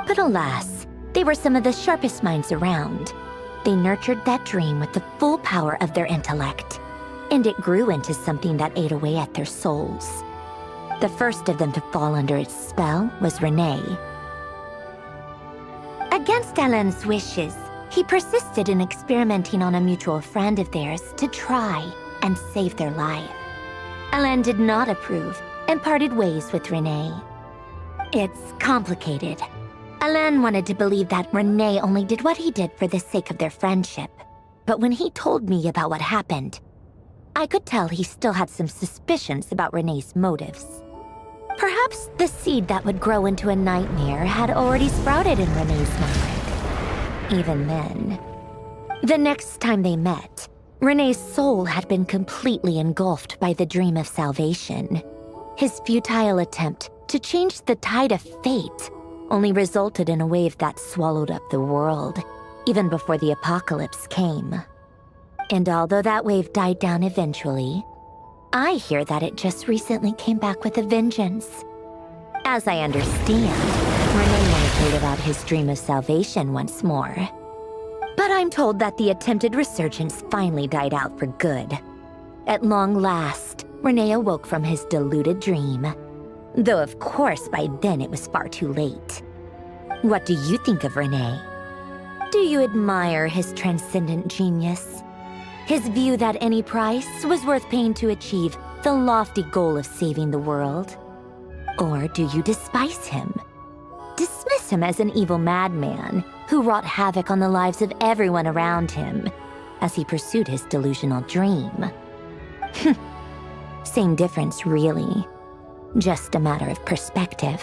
But alas, they were some of the sharpest minds around. They nurtured that dream with the full power of their intellect, and it grew into something that ate away at their souls. The first of them to fall under its spell was Renee. Against Alain's wishes, he persisted in experimenting on a mutual friend of theirs to try and save their life. Alain did not approve and parted ways with Renee. It's complicated. Alain wanted to believe that Renee only did what he did for the sake of their friendship. But when he told me about what happened, I could tell he still had some suspicions about Renee's motives. Perhaps the seed that would grow into a nightmare had already sprouted in Renee's mind. Even then. The next time they met, Renee's soul had been completely engulfed by the dream of salvation. His futile attempt to change the tide of fate only resulted in a wave that swallowed up the world, even before the apocalypse came. And although that wave died down eventually, I hear that it just recently came back with a vengeance. As I understand, Renee wanted to live out his dream of salvation once more. But I'm told that the attempted resurgence finally died out for good. At long last, Renee awoke from his deluded dream. Though of course by then it was far too late. What do you think of Renee? Do you admire his transcendent genius? His view that any price was worth paying to achieve the lofty goal of saving the world? Or do you despise him? Dismiss him as an evil madman who wrought havoc on the lives of everyone around him as he pursued his delusional dream? Same difference, really. Just a matter of perspective.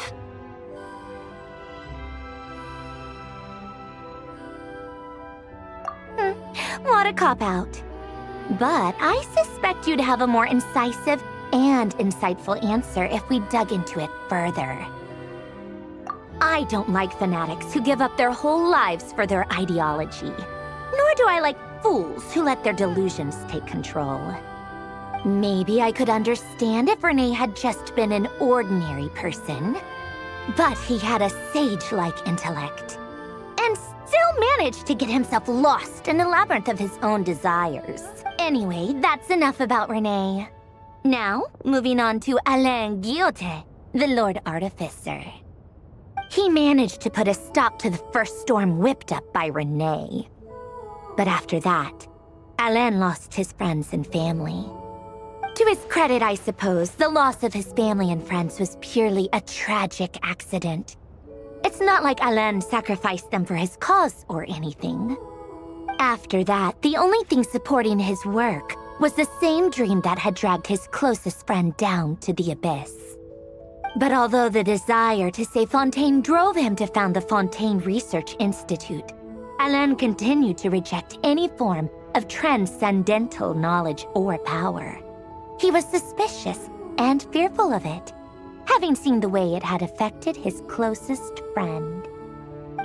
What a cop-out. But I suspect you'd have a more incisive and insightful answer if we dug into it further. I don't like fanatics who give up their whole lives for their ideology. Nor do I like fools who let their delusions take control. Maybe I could understand if Renee had just been an ordinary person. But he had a sage-like intellect. And still managed to get himself lost in the labyrinth of his own desires. Anyway, that's enough about Renee. Now, moving on to Alain Guillotin, the Lord Artificer. He managed to put a stop to the first storm whipped up by Renee. But after that, Alain lost his friends and family. To his credit, I suppose, the loss of his family and friends was purely a tragic accident. It's not like Alain sacrificed them for his cause or anything. After that, the only thing supporting his work was the same dream that had dragged his closest friend down to the abyss. But although the desire to save Fontaine drove him to found the Fontaine Research Institute, Alain continued to reject any form of transcendental knowledge or power. He was suspicious and fearful of it, having seen the way it had affected his closest friend.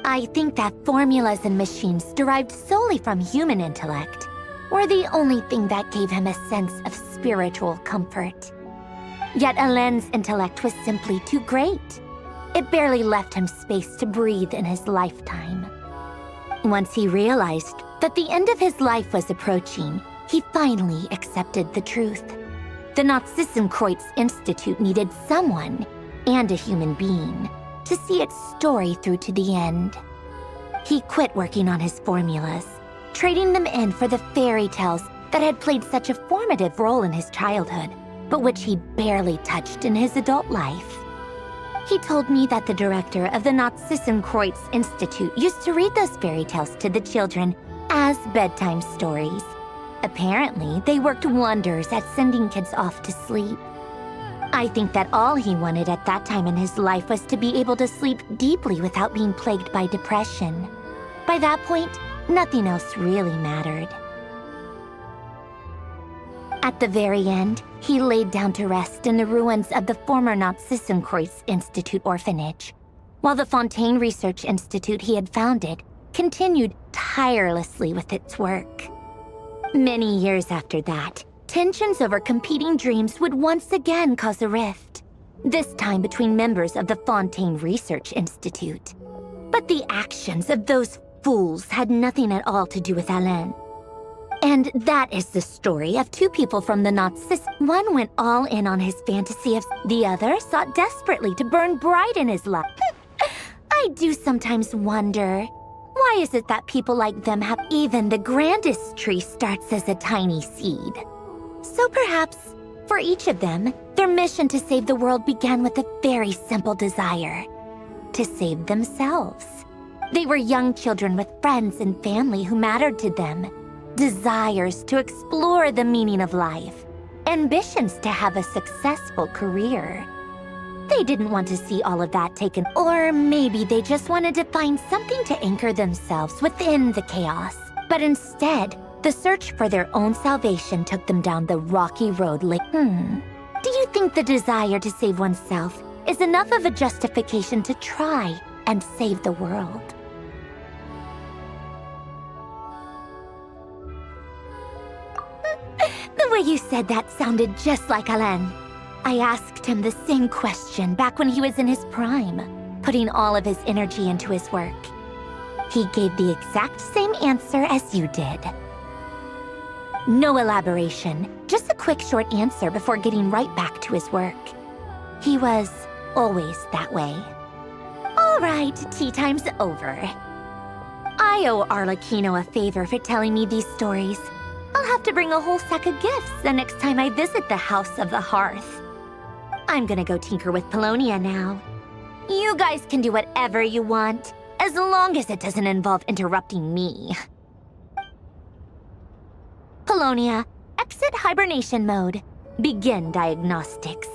I think that formulas and machines derived solely from human intellect were the only thing that gave him a sense of spiritual comfort. Yet Alain's intellect was simply too great. It barely left him space to breathe in his lifetime. Once he realized that the end of his life was approaching, he finally accepted the truth. The Nazissenkreuz Institute needed someone, and a human being, to see its story through to the end. He quit working on his formulas, trading them in for the fairy tales that had played such a formative role in his childhood, but which he barely touched in his adult life. He told me that the director of the Nazissenkreuz Institute used to read those fairy tales to the children as bedtime stories. Apparently, they worked wonders at sending kids off to sleep. I think that all he wanted at that time in his life was to be able to sleep deeply without being plagued by depression. By that point, nothing else really mattered. At the very end, he laid down to rest in the ruins of the former Nazissenkreuz Institute orphanage, while the Fontaine Research Institute he had founded continued tirelessly with its work. Many years after that, tensions over competing dreams would once again cause a rift, this time between members of the Fontaine Research Institute. But the actions of those fools had nothing at all to do with Alain. And that is the story of two people from the Nazis. One went all in on his fantasy of... The other sought desperately to burn bright in his life. I do sometimes wonder, why is it that people like them have... Even the grandest tree starts as a tiny seed. So perhaps, for each of them, their mission to save the world began with a very simple desire. To save themselves. They were young children with friends and family who mattered to them. Desires to explore the meaning of life. Ambitions to have a successful career. They didn't want to see all of that taken. Or maybe they just wanted to find something to anchor themselves within the chaos. But instead, the search for their own salvation took them down the rocky road like... Do you think the desire to save oneself is enough of a justification to try and save the world? The way you said that sounded just like Alain. I asked him the same question back when he was in his prime, putting all of his energy into his work. He gave the exact same answer as you did. No elaboration, just a quick short answer before getting right back to his work. He was always that way. All right, tea time's over. I owe Arlecchino a favor for telling me these stories. I'll have to bring a whole sack of gifts the next time I visit the House of the Hearth. I'm gonna go tinker with Polonia now. You guys can do whatever you want, as long as it doesn't involve interrupting me. Polonia, exit hibernation mode. Begin diagnostics.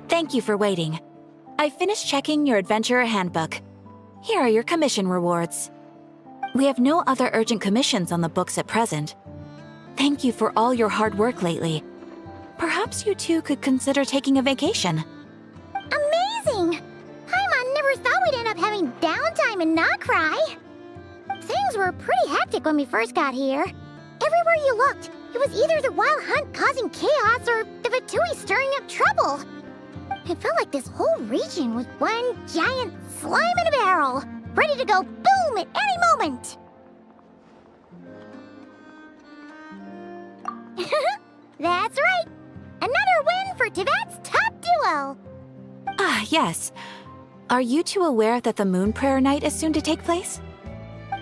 Thank you for waiting. I finished checking your Adventurer Handbook. Here are your commission rewards. We have no other urgent commissions on the books at present. Thank you for all your hard work lately. Perhaps you two could consider taking a vacation. Amazing! Paimon never thought we'd end up having downtime in nodkrai. Things were pretty hectic when we first got here. Everywhere you looked, it was either the Wild Hunt causing chaos or the Vatui stirring up trouble. It felt like this whole region was one giant slime in a barrel, ready to go boom at any moment. That's right! Another win for Tibet's top duo! Ah, yes. Are you two aware that the Moon Prayer Night is soon to take place?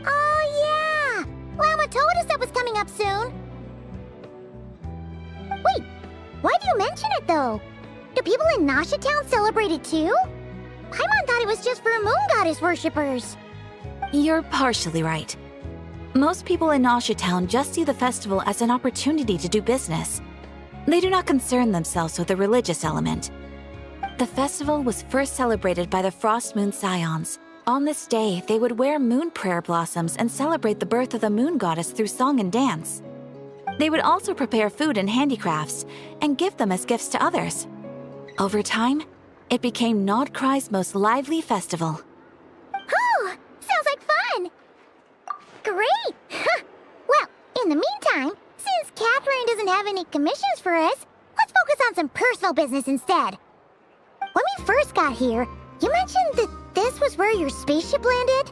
Oh yeah! Lama told us that was coming up soon. Wait, Why do you mention it, though? Do people in Nasha Town celebrate it too? Paimon thought it was just for moon goddess worshippers. You're partially right. Most people in Nasha Town just see the festival as an opportunity to do business. They do not concern themselves with the religious element. The festival was first celebrated by the Frost Moon Scions. On this day, they would wear moon prayer blossoms and celebrate the birth of the moon goddess through song and dance. They would also prepare food and handicrafts and give them as gifts to others. Over time, it became Nodkrai's most lively festival. Oh, sounds like fun! Great! Well, in the meantime, since Catherine doesn't have any commissions for us, let's focus on some personal business instead. When we first got here, you mentioned that this was where your spaceship landed?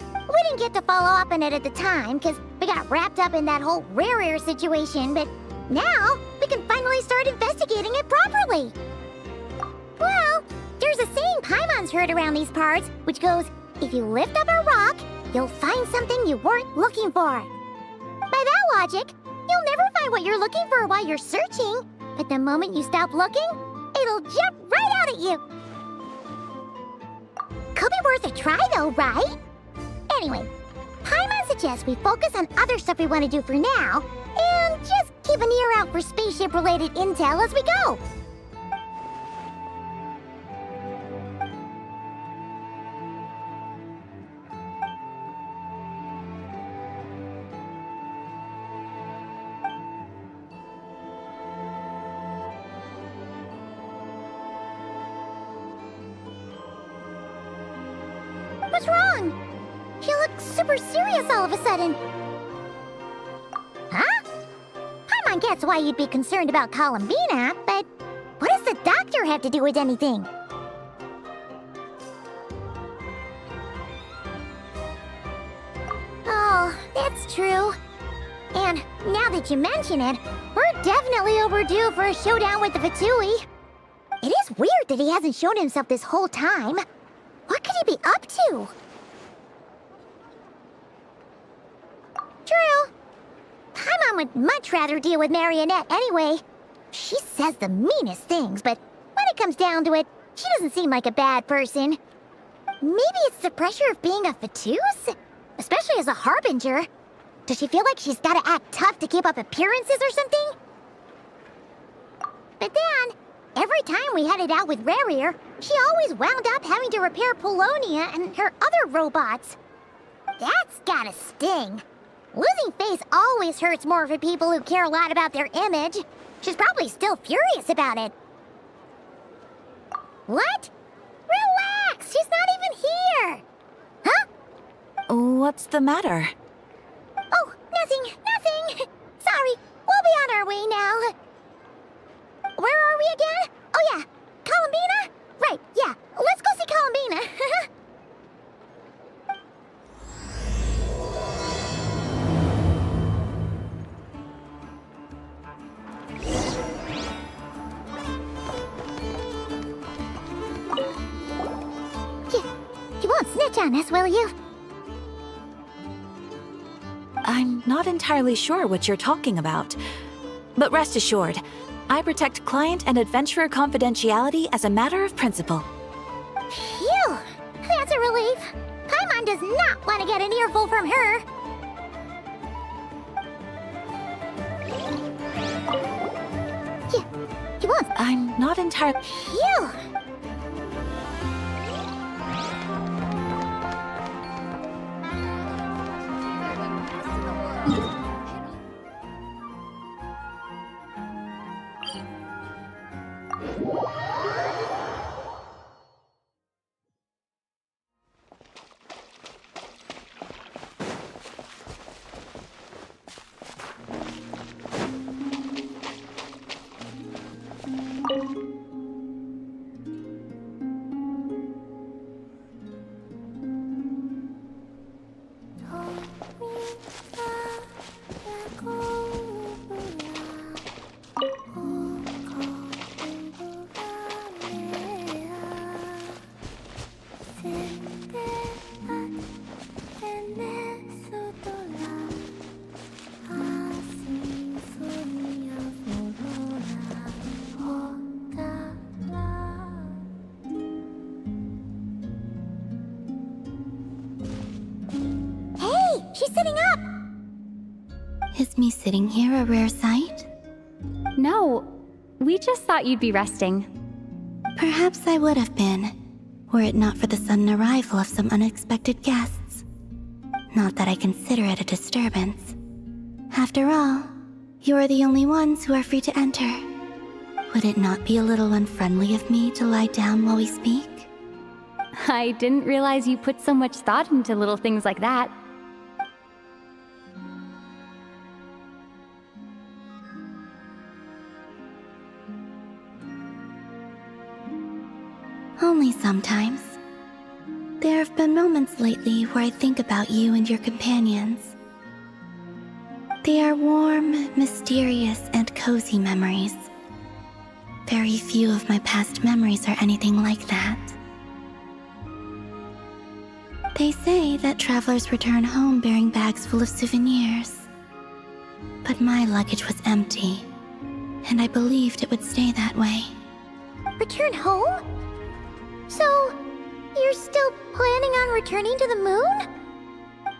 We didn't get to follow up on it at the time, because we got wrapped up in that whole rare situation, but now we can finally start investigating it properly. Well, there's a saying Paimon's heard around these parts, which goes, if you lift up a rock, you'll find something you weren't looking for. By that logic, you'll never find what you're looking for while you're searching, but the moment you stop looking, it'll jump right out at you. Could be worth a try though, right? Anyway, Paimon suggests we focus on other stuff we want to do for now, and just keep an ear out for spaceship-related intel as we go. What's wrong? You look super serious all of a sudden. Huh? Paimon gets why you'd be concerned about Columbina, but what does the doctor have to do with anything? Oh, that's true. And now that you mention it, we're definitely overdue for a showdown with the Fatui. It is weird that he hasn't shown himself this whole time. What could he be up to? True. Paimon would much rather deal with Marionette anyway. She says the meanest things, but when it comes down to it, she doesn't seem like a bad person. Maybe it's the pressure of being a Fatus? Especially as a Harbinger. Does she feel like she's gotta act tough to keep up appearances or something? But then, every time we headed out with Rarier, she always wound up having to repair Polonia and her other robots. That's gotta sting. Losing face always hurts more for people who care a lot about their image. She's probably still furious about it. What? Relax, she's not even here. Huh? What's the matter? Oh, nothing. Sorry, we'll be on our way now. Where are we again? Oh yeah, Columbina? Right, yeah, let's go see Columbina. You won't snitch on us, will you? I'm not entirely sure what you're talking about. But rest assured, I protect client and adventurer confidentiality as a matter of principle. Phew! That's a relief. Paimon does not want to get an earful from her. You won't. I'm not entirely... Phew! She's sitting up! Is me sitting here a rare sight? No, we just thought you'd be resting. Perhaps I would have been, were it not for the sudden arrival of some unexpected guests. Not that I consider it a disturbance. After all, you are the only ones who are free to enter. Would it not be a little unfriendly of me to lie down while we speak? I didn't realize you put so much thought into little things like that. Only sometimes. There have been moments lately where I think about you and your companions. They are warm, mysterious, and cozy memories. Very few of my past memories are anything like that. They say that travelers return home bearing bags full of souvenirs. But my luggage was empty, and I believed it would stay that way. Return home? So, you're still planning on returning to the moon?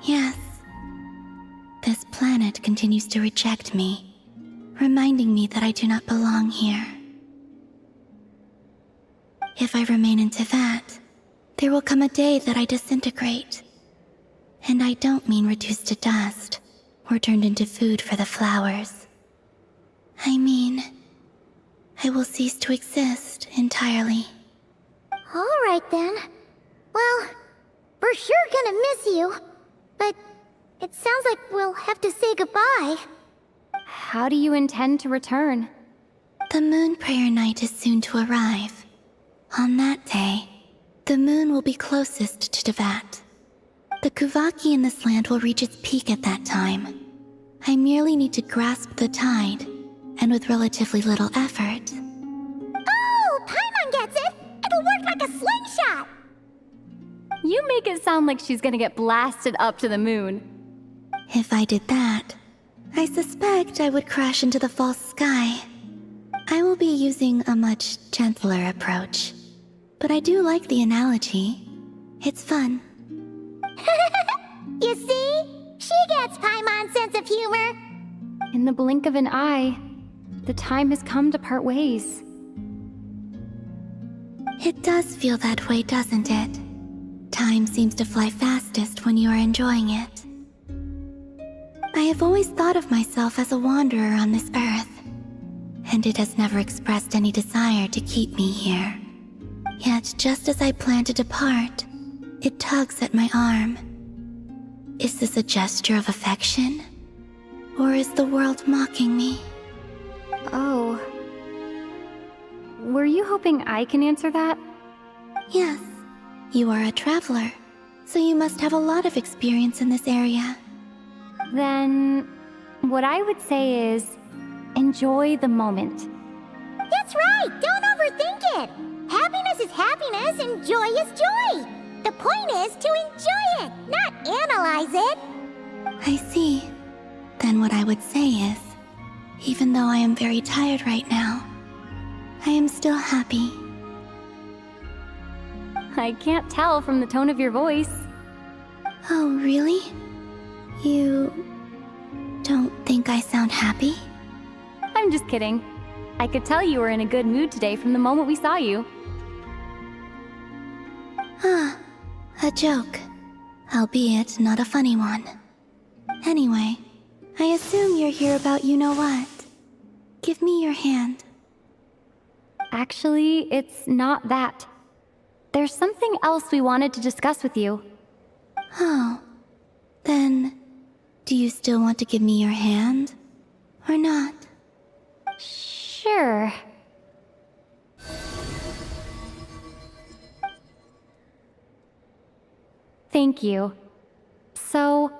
Yes. This planet continues to reject me, reminding me that I do not belong here. If I remain into that, there will come a day that I disintegrate. And I don't mean reduced to dust, or turned into food for the flowers. I mean, I will cease to exist entirely. Alright then. Well, we're sure gonna miss you. But it sounds like we'll have to say goodbye. How do you intend to return? The moon prayer night is soon to arrive. On that day, the moon will be closest to Teyvat. The Kuvaki in this land will reach its peak at that time. I merely need to grasp the tide, and with relatively little effort. Oh, Paimon gets it! It'll work like a slingshot! You make it sound like she's gonna get blasted up to the moon. If I did that, I suspect I would crash into the false sky. I will be using a much gentler approach. But I do like the analogy. It's fun. You see? She gets Paimon's sense of humor. In the blink of an eye, the time has come to part ways. It does feel that way, doesn't it? Time seems to fly fastest when you are enjoying it. I have always thought of myself as a wanderer on this earth, and it has never expressed any desire to keep me here. Yet, just as I plan to depart, it tugs at my arm. Is this a gesture of affection? Or is the world mocking me? Oh. Were you hoping I can answer that? Yes. You are a traveler, so you must have a lot of experience in this area. Then, what I would say is, enjoy the moment. That's right! Don't overthink it! Happiness is happiness and joy is joy! The point is to enjoy it, not analyze it! I see. Then what I would say is, even though I am very tired right now, I am still happy. I can't tell from the tone of your voice. Oh, really? You don't think I sound happy? I'm just kidding. I could tell you were in a good mood today from the moment we saw you. Ah, a joke. Albeit not a funny one. Anyway, I assume you're here about you-know-what. Give me your hand. Actually, it's not that. There's something else we wanted to discuss with you. Oh. Then, do you still want to give me your hand? Or not? Sure. Thank you. So,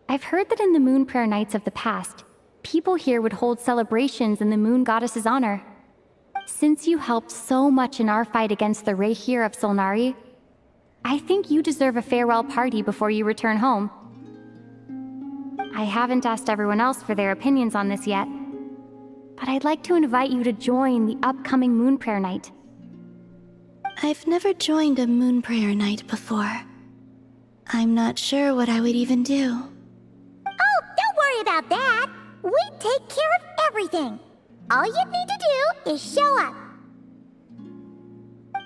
I've heard that in the moon prayer nights of the past, people here would hold celebrations in the moon goddess's honor. Since you helped so much in our fight against the Rehir of Solnari, I think you deserve a farewell party before you return home. I haven't asked everyone else for their opinions on this yet, but I'd like to invite you to join the upcoming moon prayer night. I've never joined a moon prayer night before. I'm not sure what I would even do. worry about that. We take care of everything. All you need to do is show up.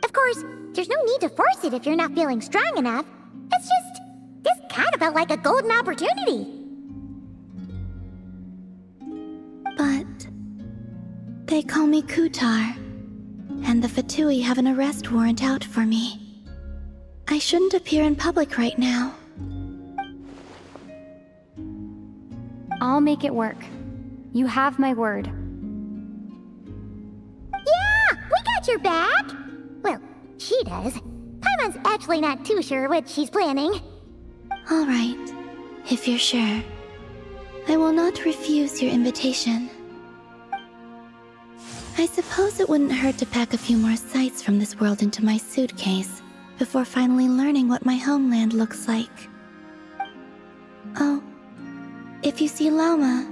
Of course, there's no need to force it if you're not feeling strong enough. It's just, this kind of felt like a golden opportunity. But they call me Kutar, and the Fatui have an arrest warrant out for me. I shouldn't appear in public right now. I'll make it work. You have my word. Yeah, we got your back. Well, she does. Paimon's actually not too sure what she's planning. All right, if you're sure. I will not refuse your invitation. I suppose it wouldn't hurt to pack a few more sights from this world into my suitcase before finally learning what my homeland looks like. Oh, if you see Llama,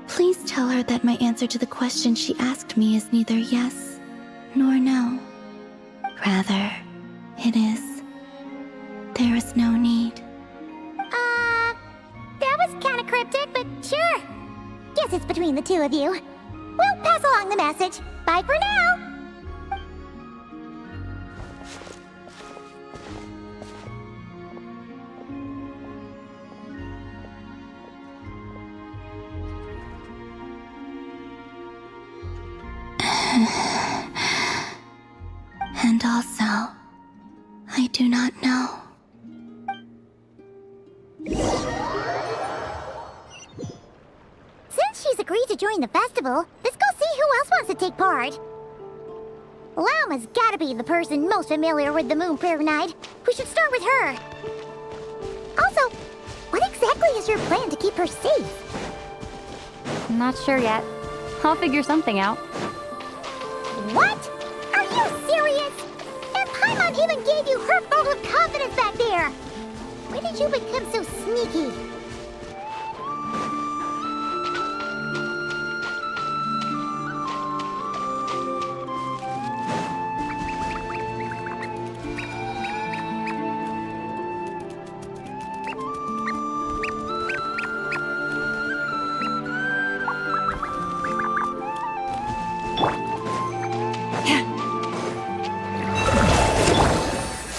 please tell her that my answer to the question she asked me is neither yes nor no. Rather, it is, there is no need. That was kinda cryptic, but sure. Guess it's between the two of you. We'll pass along the message. Bye for now! And also, I do not know. Since she's agreed to join the festival, let's go see who else wants to take part. Llama's gotta be the person most familiar with the Moon Prayer Night. We should start with her. Also, what exactly is your plan to keep her safe? I'm not sure yet. I'll figure something out. What? Are you serious? And Paimon even gave you her vote of confidence back there! When did you become so sneaky?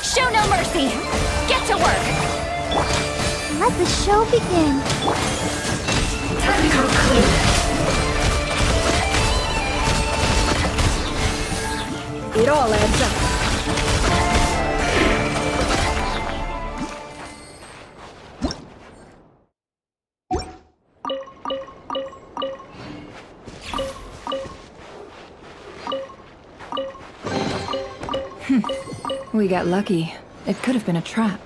Show no mercy! Get to work! Let the show begin. Technical clear. It all adds up. We got lucky. It could have been a trap.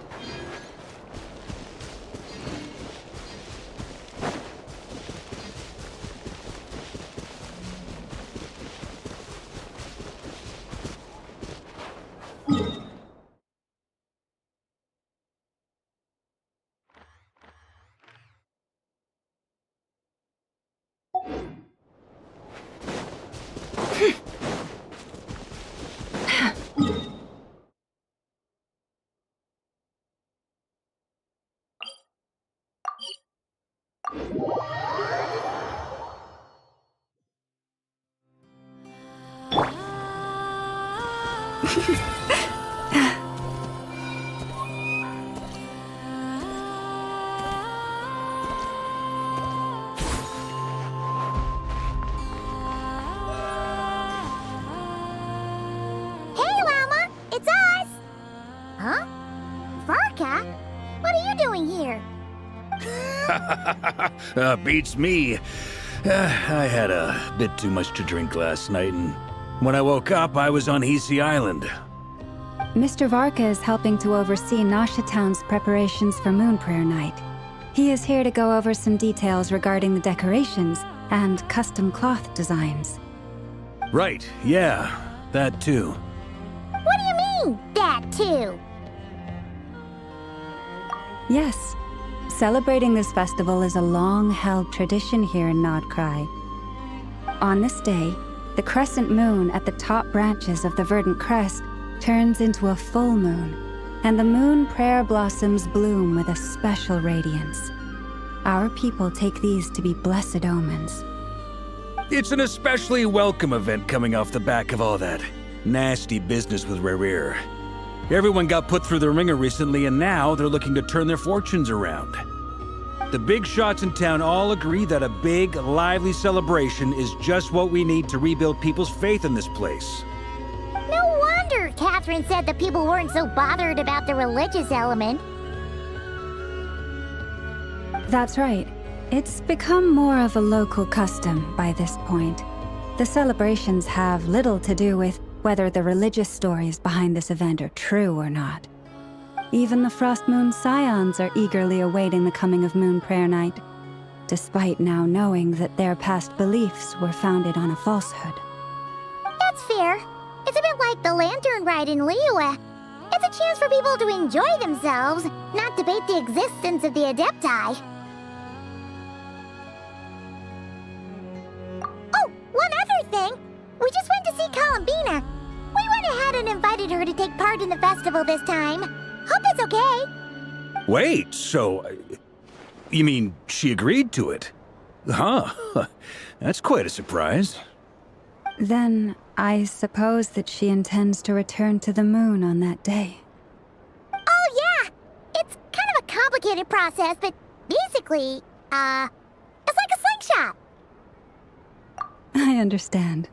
Hey, Llama! It's us! Huh? Varka? What are you doing here? Beats me. I had a bit too much to drink last night, and when I woke up, I was on Hisi Island. Mr. Varka is helping to oversee Nasha Town's preparations for Moon Prayer Night. He is here to go over some details regarding the decorations and custom cloth designs. Right, yeah, that too. What do you mean, that too? Yes, celebrating this festival is a long-held tradition here in Nodkrai. On this day, the crescent moon at the top branches of the verdant crest turns into a full moon, and the moon prayer blossoms bloom with a special radiance. Our people take these to be blessed omens. It's an especially welcome event coming off the back of all that nasty business with Rare. Everyone got put through the ringer recently, and now they're looking to turn their fortunes around. The big shots in town all agree that a big, lively celebration is just what we need to rebuild people's faith in this place. No wonder Catherine said that people weren't so bothered about the religious element. That's right. It's become more of a local custom by this point. The celebrations have little to do with whether the religious stories behind this event are true or not. Even the Frost Moon Scions are eagerly awaiting the coming of Moon Prayer Night, despite now knowing that their past beliefs were founded on a falsehood. That's fair. It's a bit like the Lantern Ride in Liyue. It's a chance for people to enjoy themselves, not debate the existence of the Adepti. Oh, one other thing! We just went to see Columbina. We went ahead and invited her to take part in the festival this time. Hope it's okay. Wait, so... you mean she agreed to it? Huh. That's quite a surprise. Then I suppose that she intends to return to the moon on that day. Oh, yeah! It's kind of a complicated process, but basically, it's like a slingshot. I understand.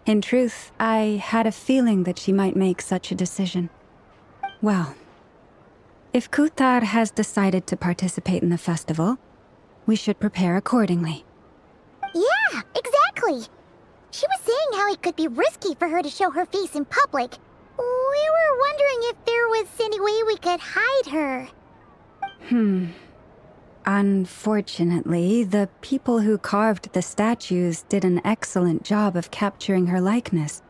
In truth, I had a feeling that she might make such a decision. Well, if Kuthar has decided to participate in the festival, we should prepare accordingly. Yeah, exactly. She was saying how it could be risky for her to show her face in public. We were wondering if there was any way we could hide her. Unfortunately, the people who carved the statues did an excellent job of capturing her likeness.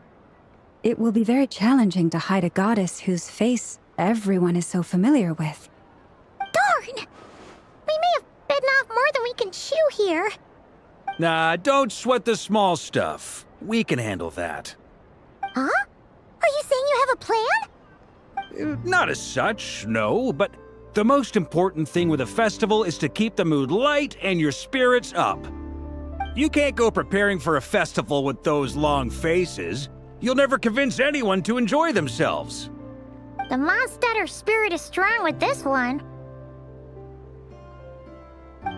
It will be very challenging to hide a goddess whose face everyone is so familiar with. Darn! We may have bitten off more than we can chew here. Nah, don't sweat the small stuff. We can handle that. Huh? Are you saying you have a plan? Not as such, no, but the most important thing with a festival is to keep the mood light and your spirits up. You can't go preparing for a festival with those long faces. You'll never convince anyone to enjoy themselves. The Mondstatter spirit is strong with this one.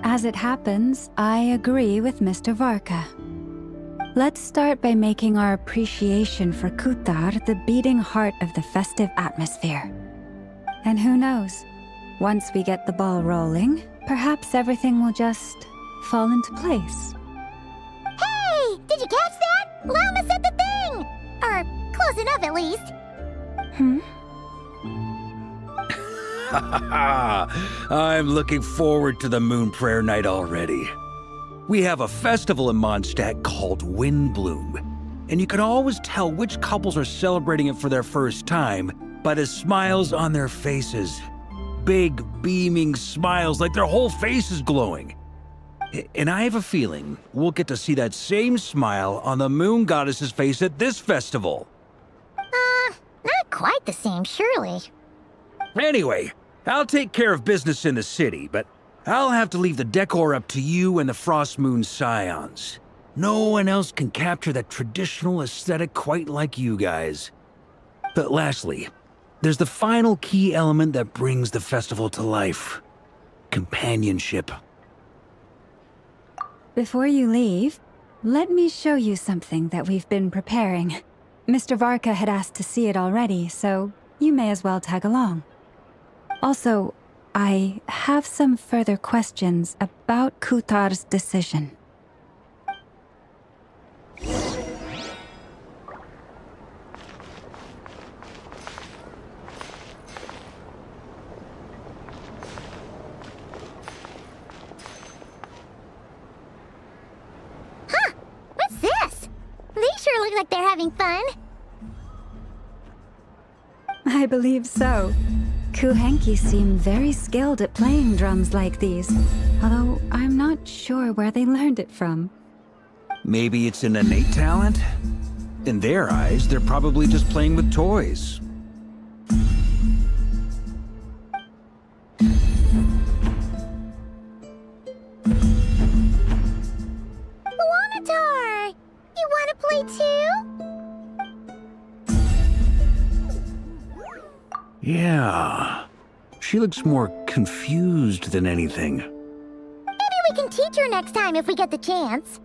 As it happens, I agree with Mr. Varka. Let's start by making our appreciation for Kuthar the beating heart of the festive atmosphere. And who knows? Once we get the ball rolling, perhaps everything will just fall into place. Hey! Did you catch that? Llama said the thing! Or close enough, at least. I'm looking forward to the Moon Prayer Night already. We have a festival in Mondstadt called Windbloom, and you can always tell which couples are celebrating it for their first time by the smiles on their faces. Big, beaming smiles like their whole face is glowing. And I have a feeling we'll get to see that same smile on the Moon Goddess's face at this festival. Not quite the same, surely. Anyway, I'll take care of business in the city, but I'll have to leave the decor up to you and the Frost Moon Scions. No one else can capture that traditional aesthetic quite like you guys. But lastly, there's the final key element that brings the festival to life. Companionship. Before you leave, let me show you something that we've been preparing. Mr. Varka had asked to see it already, so you may as well tag along. Also, I have some further questions about Kuthar's decision. Huh! What's this? They sure look like they're having fun. I believe so. Kuhenki seem very skilled at playing drums like these, although I'm not sure where they learned it from. Maybe it's an innate talent? In their eyes, they're probably just playing with toys. too? Yeah. She looks more confused than anything. Maybe we can teach her next time if we get the chance.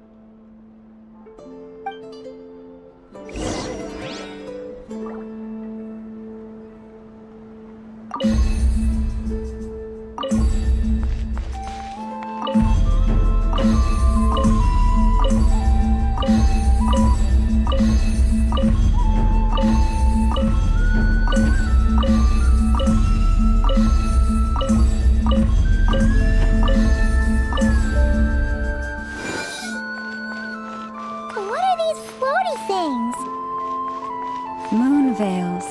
Moon veils.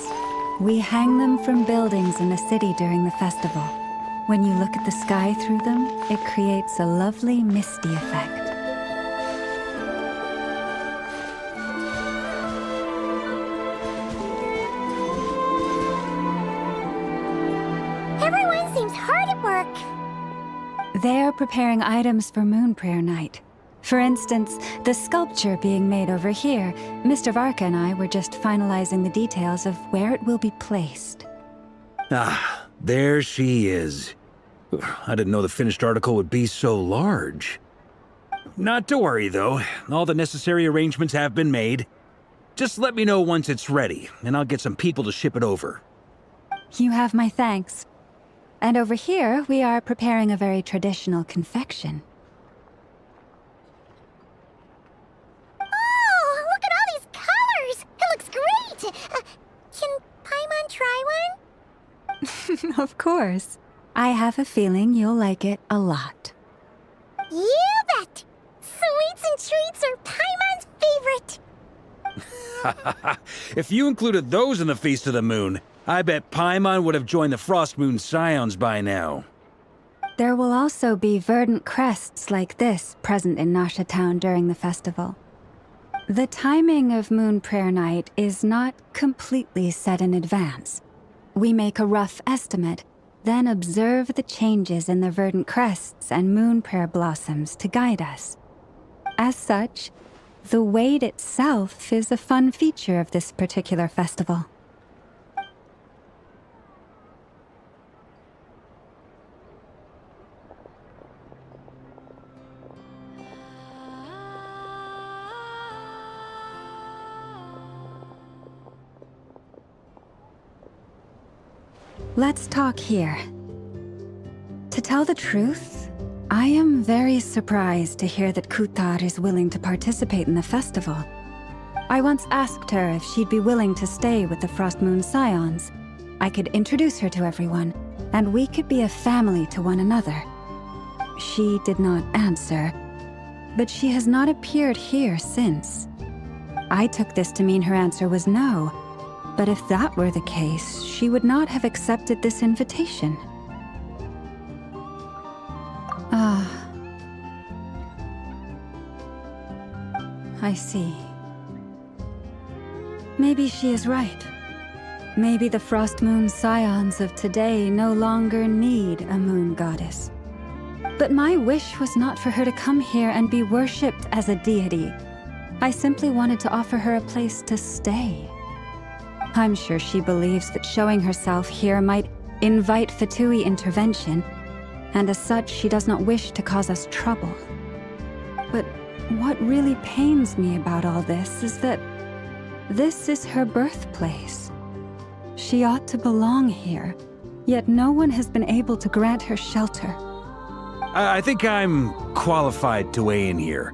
We hang them from buildings in the city during the festival. When you look at the sky through them, it creates a lovely misty effect. Everyone seems hard at work. They are preparing items for Moon Prayer Night. For instance, the sculpture being made over here, Mr. Varka and I were just finalizing the details of where it will be placed. Ah, there she is. I didn't know the finished article would be so large. Not to worry, though. All the necessary arrangements have been made. Just let me know once it's ready, and I'll get some people to ship it over. You have my thanks. And over here, we are preparing a very traditional confection. Oh, look at all these colors! It looks great! Can Paimon try one? Of course. I have a feeling you'll like it a lot. You bet! Sweets and treats are Paimon's favorite! If you included those in the Feast of the Moon, I bet Paimon would have joined the Frost Moon Scions by now. There will also be verdant crests like this present in Nasha Town during the festival. The timing of Moon Prayer Night is not completely set in advance. We make a rough estimate, then observe the changes in the verdant crests and moon prayer blossoms to guide us. As such, the wait itself is a fun feature of this particular festival. Let's talk here. To tell the truth, I am very surprised to hear that Kutar is willing to participate in the festival. I once asked her if she'd be willing to stay with the Frost Moon Scions. I could introduce her to everyone, and we could be a family to one another. She did not answer, but she has not appeared here since. I took this to mean her answer was no. But if that were the case, she would not have accepted this invitation. Ah. I see. Maybe she is right. Maybe the Frost Moon Scions of today no longer need a moon goddess. But my wish was not for her to come here and be worshipped as a deity. I simply wanted to offer her a place to stay. I'm sure she believes that showing herself here might invite Fatui intervention, and as such, she does not wish to cause us trouble. But what really pains me about all this is that this is her birthplace. She ought to belong here, yet no one has been able to grant her shelter. I think I'm qualified to weigh in here.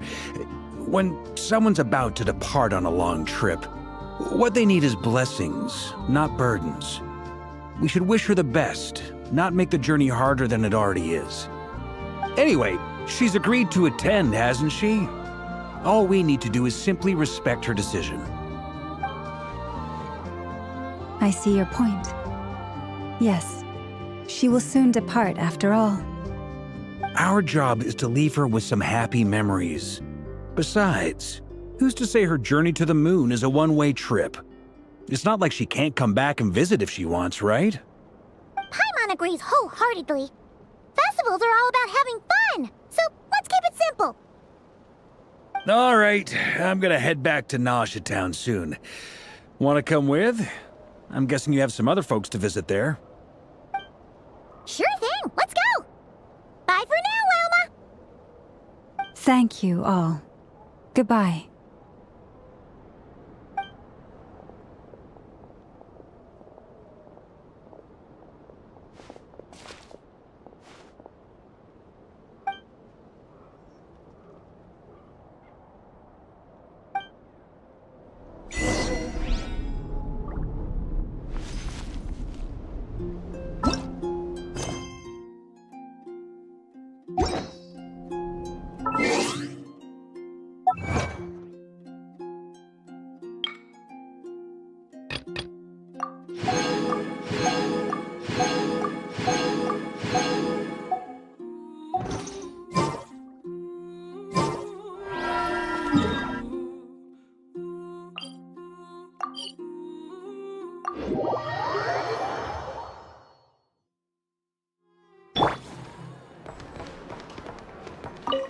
When someone's about to depart on a long trip, what they need is blessings, not burdens. We should wish her the best, not make the journey harder than it already is. Anyway, she's agreed to attend, hasn't she? All we need to do is simply respect her decision. I see your point. Yes, she will soon depart after all. Our job is to leave her with some happy memories. Besides, who's to say her journey to the moon is a one-way trip? It's not like she can't come back and visit if she wants, right? Paimon agrees wholeheartedly. Festivals are all about having fun, so let's keep it simple. All right, I'm gonna head back to Nausea Town soon. Wanna come with? I'm guessing you have some other folks to visit there. Sure thing, let's go! Bye for now, Wilma! Thank you all. Goodbye.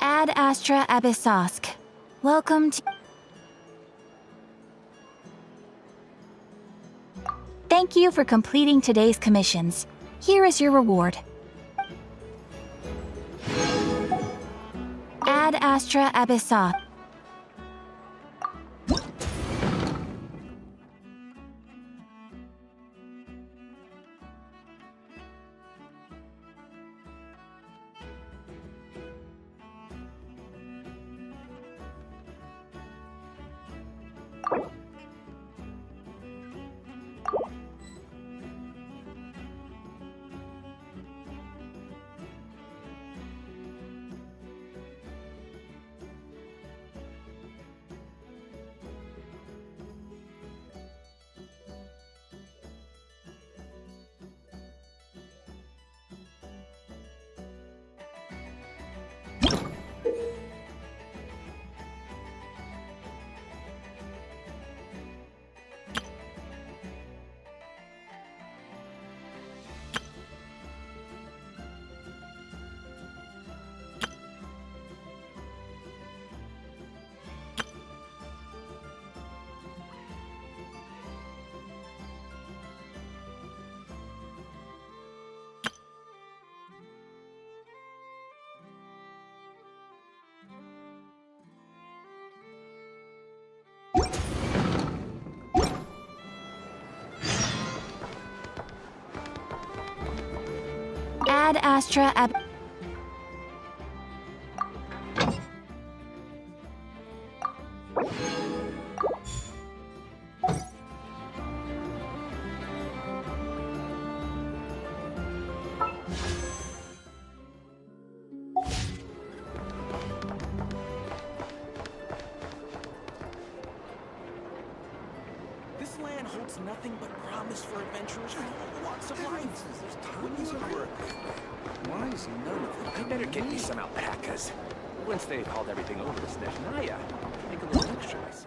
Ad Astra Abyssosk. Welcome to... Thank you for completing today's commissions. Here is your reward. Ad Astra Abyssosk. Ad Astra Ab... This land holds nothing but promise for adventurers from all walks of life. There's tons of work. Why is none of them? I better get me some alpacas. Once they've hauled everything over to Snezhnaya, make a little extra myself.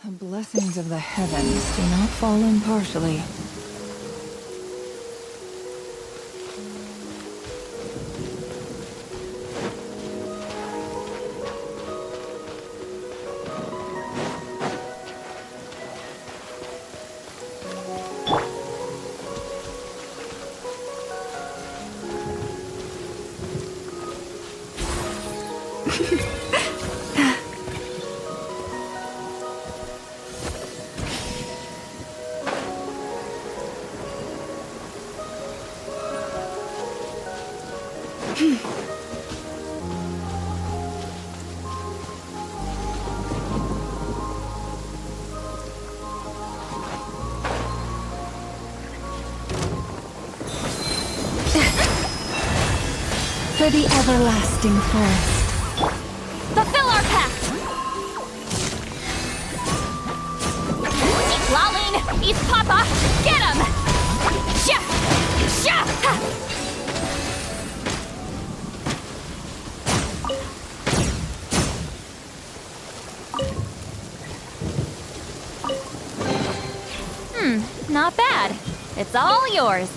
The blessings of the heavens do not fall impartially. for the everlasting forest. Fulfill our pact! Eat Lalin! Eat Papa! Get him! Sha! Sha! Ha! Not bad. It's all yours.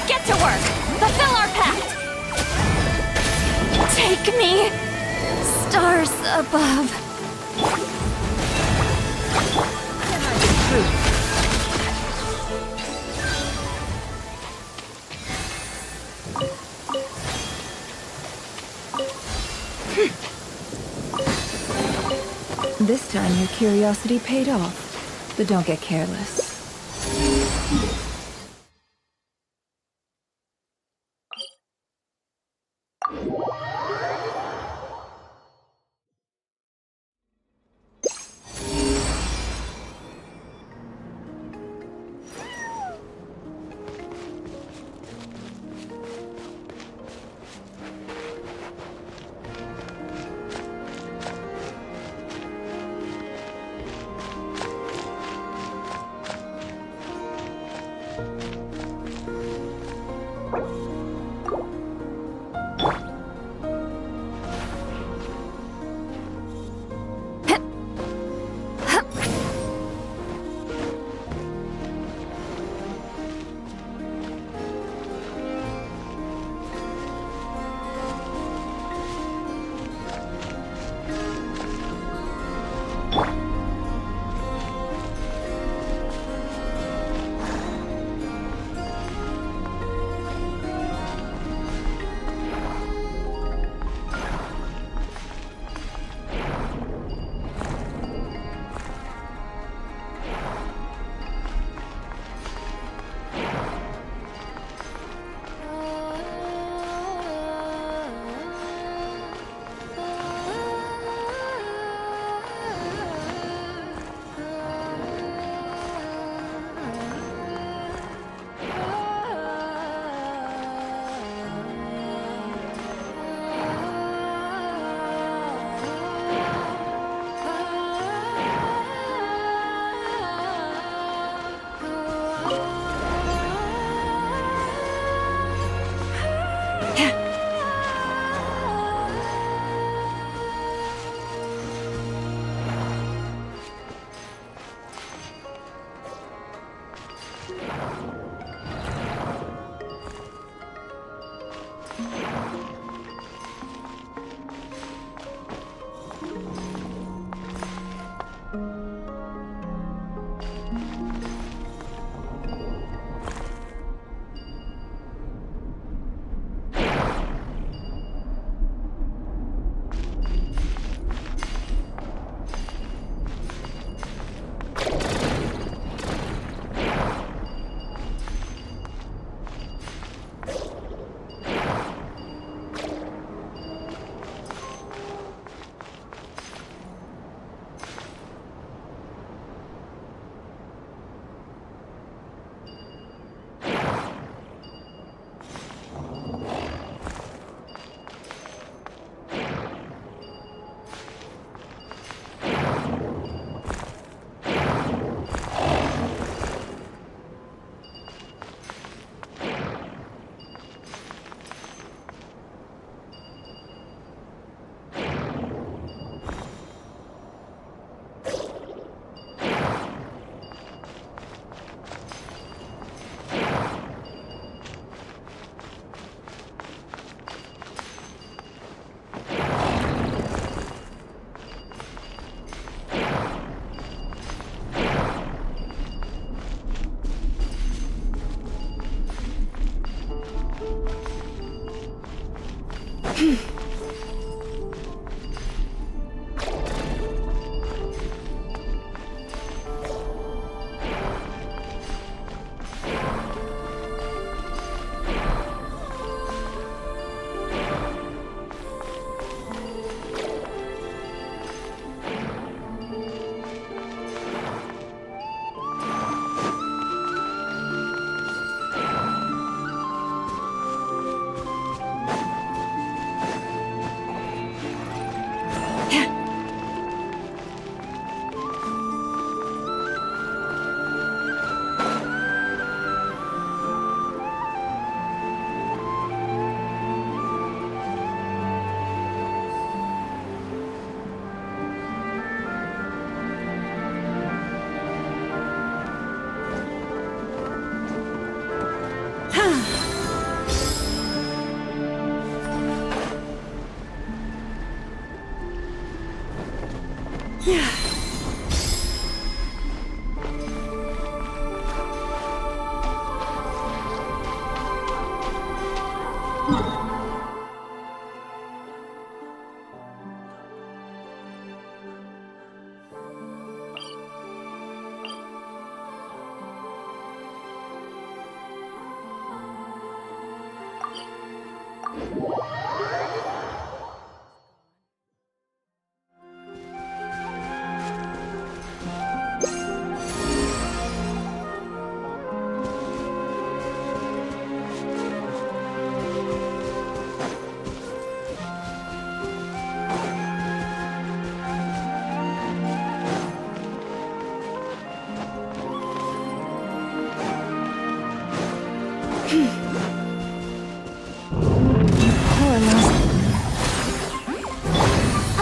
Get to work! Fulfill our pact! Take me! Stars above. This time your curiosity paid off, but don't get careless.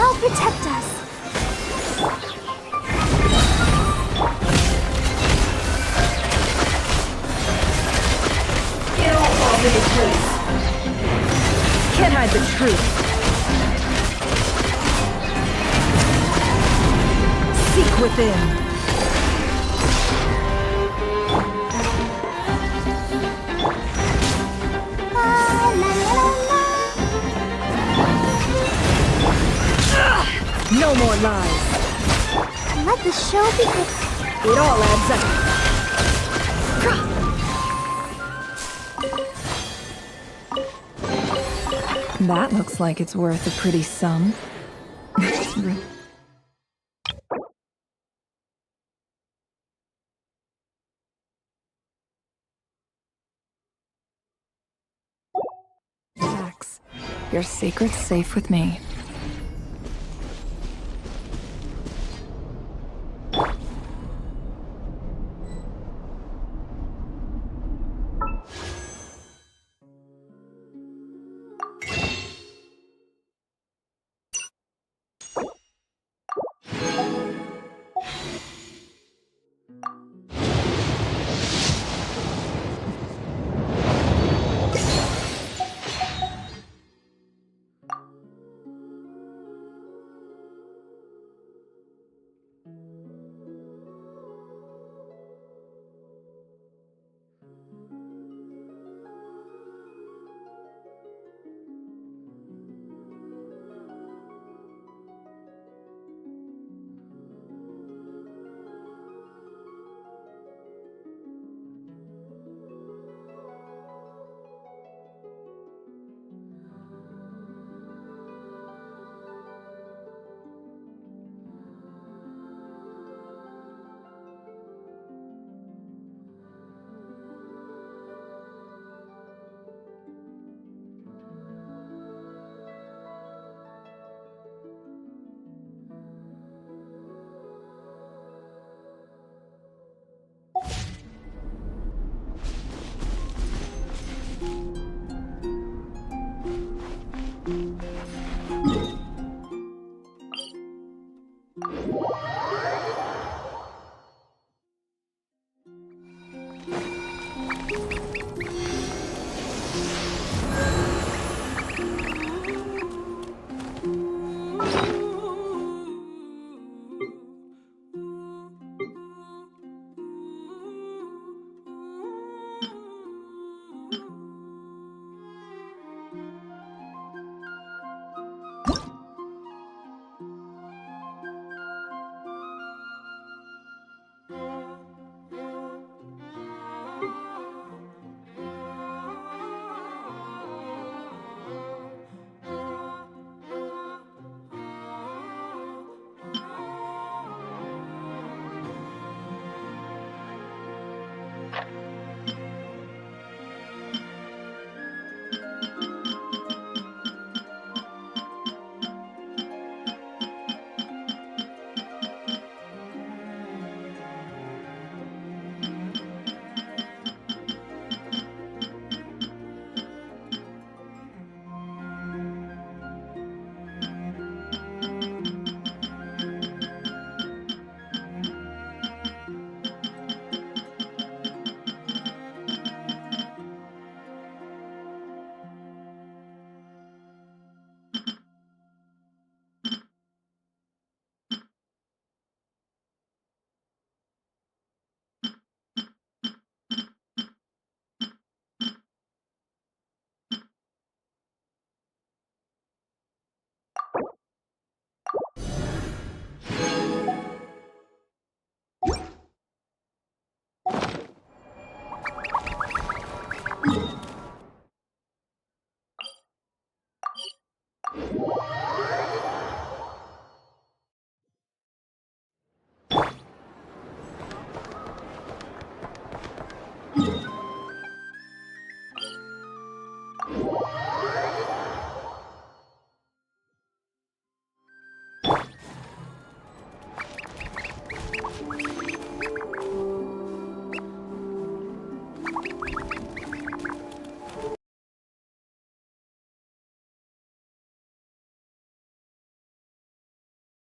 I'll protect us. It all falls into place. Can't hide the truth. Seek within. No more lies. Let the show begin. It all adds up. That looks like it's worth a pretty sum. Max, your secret's safe with me.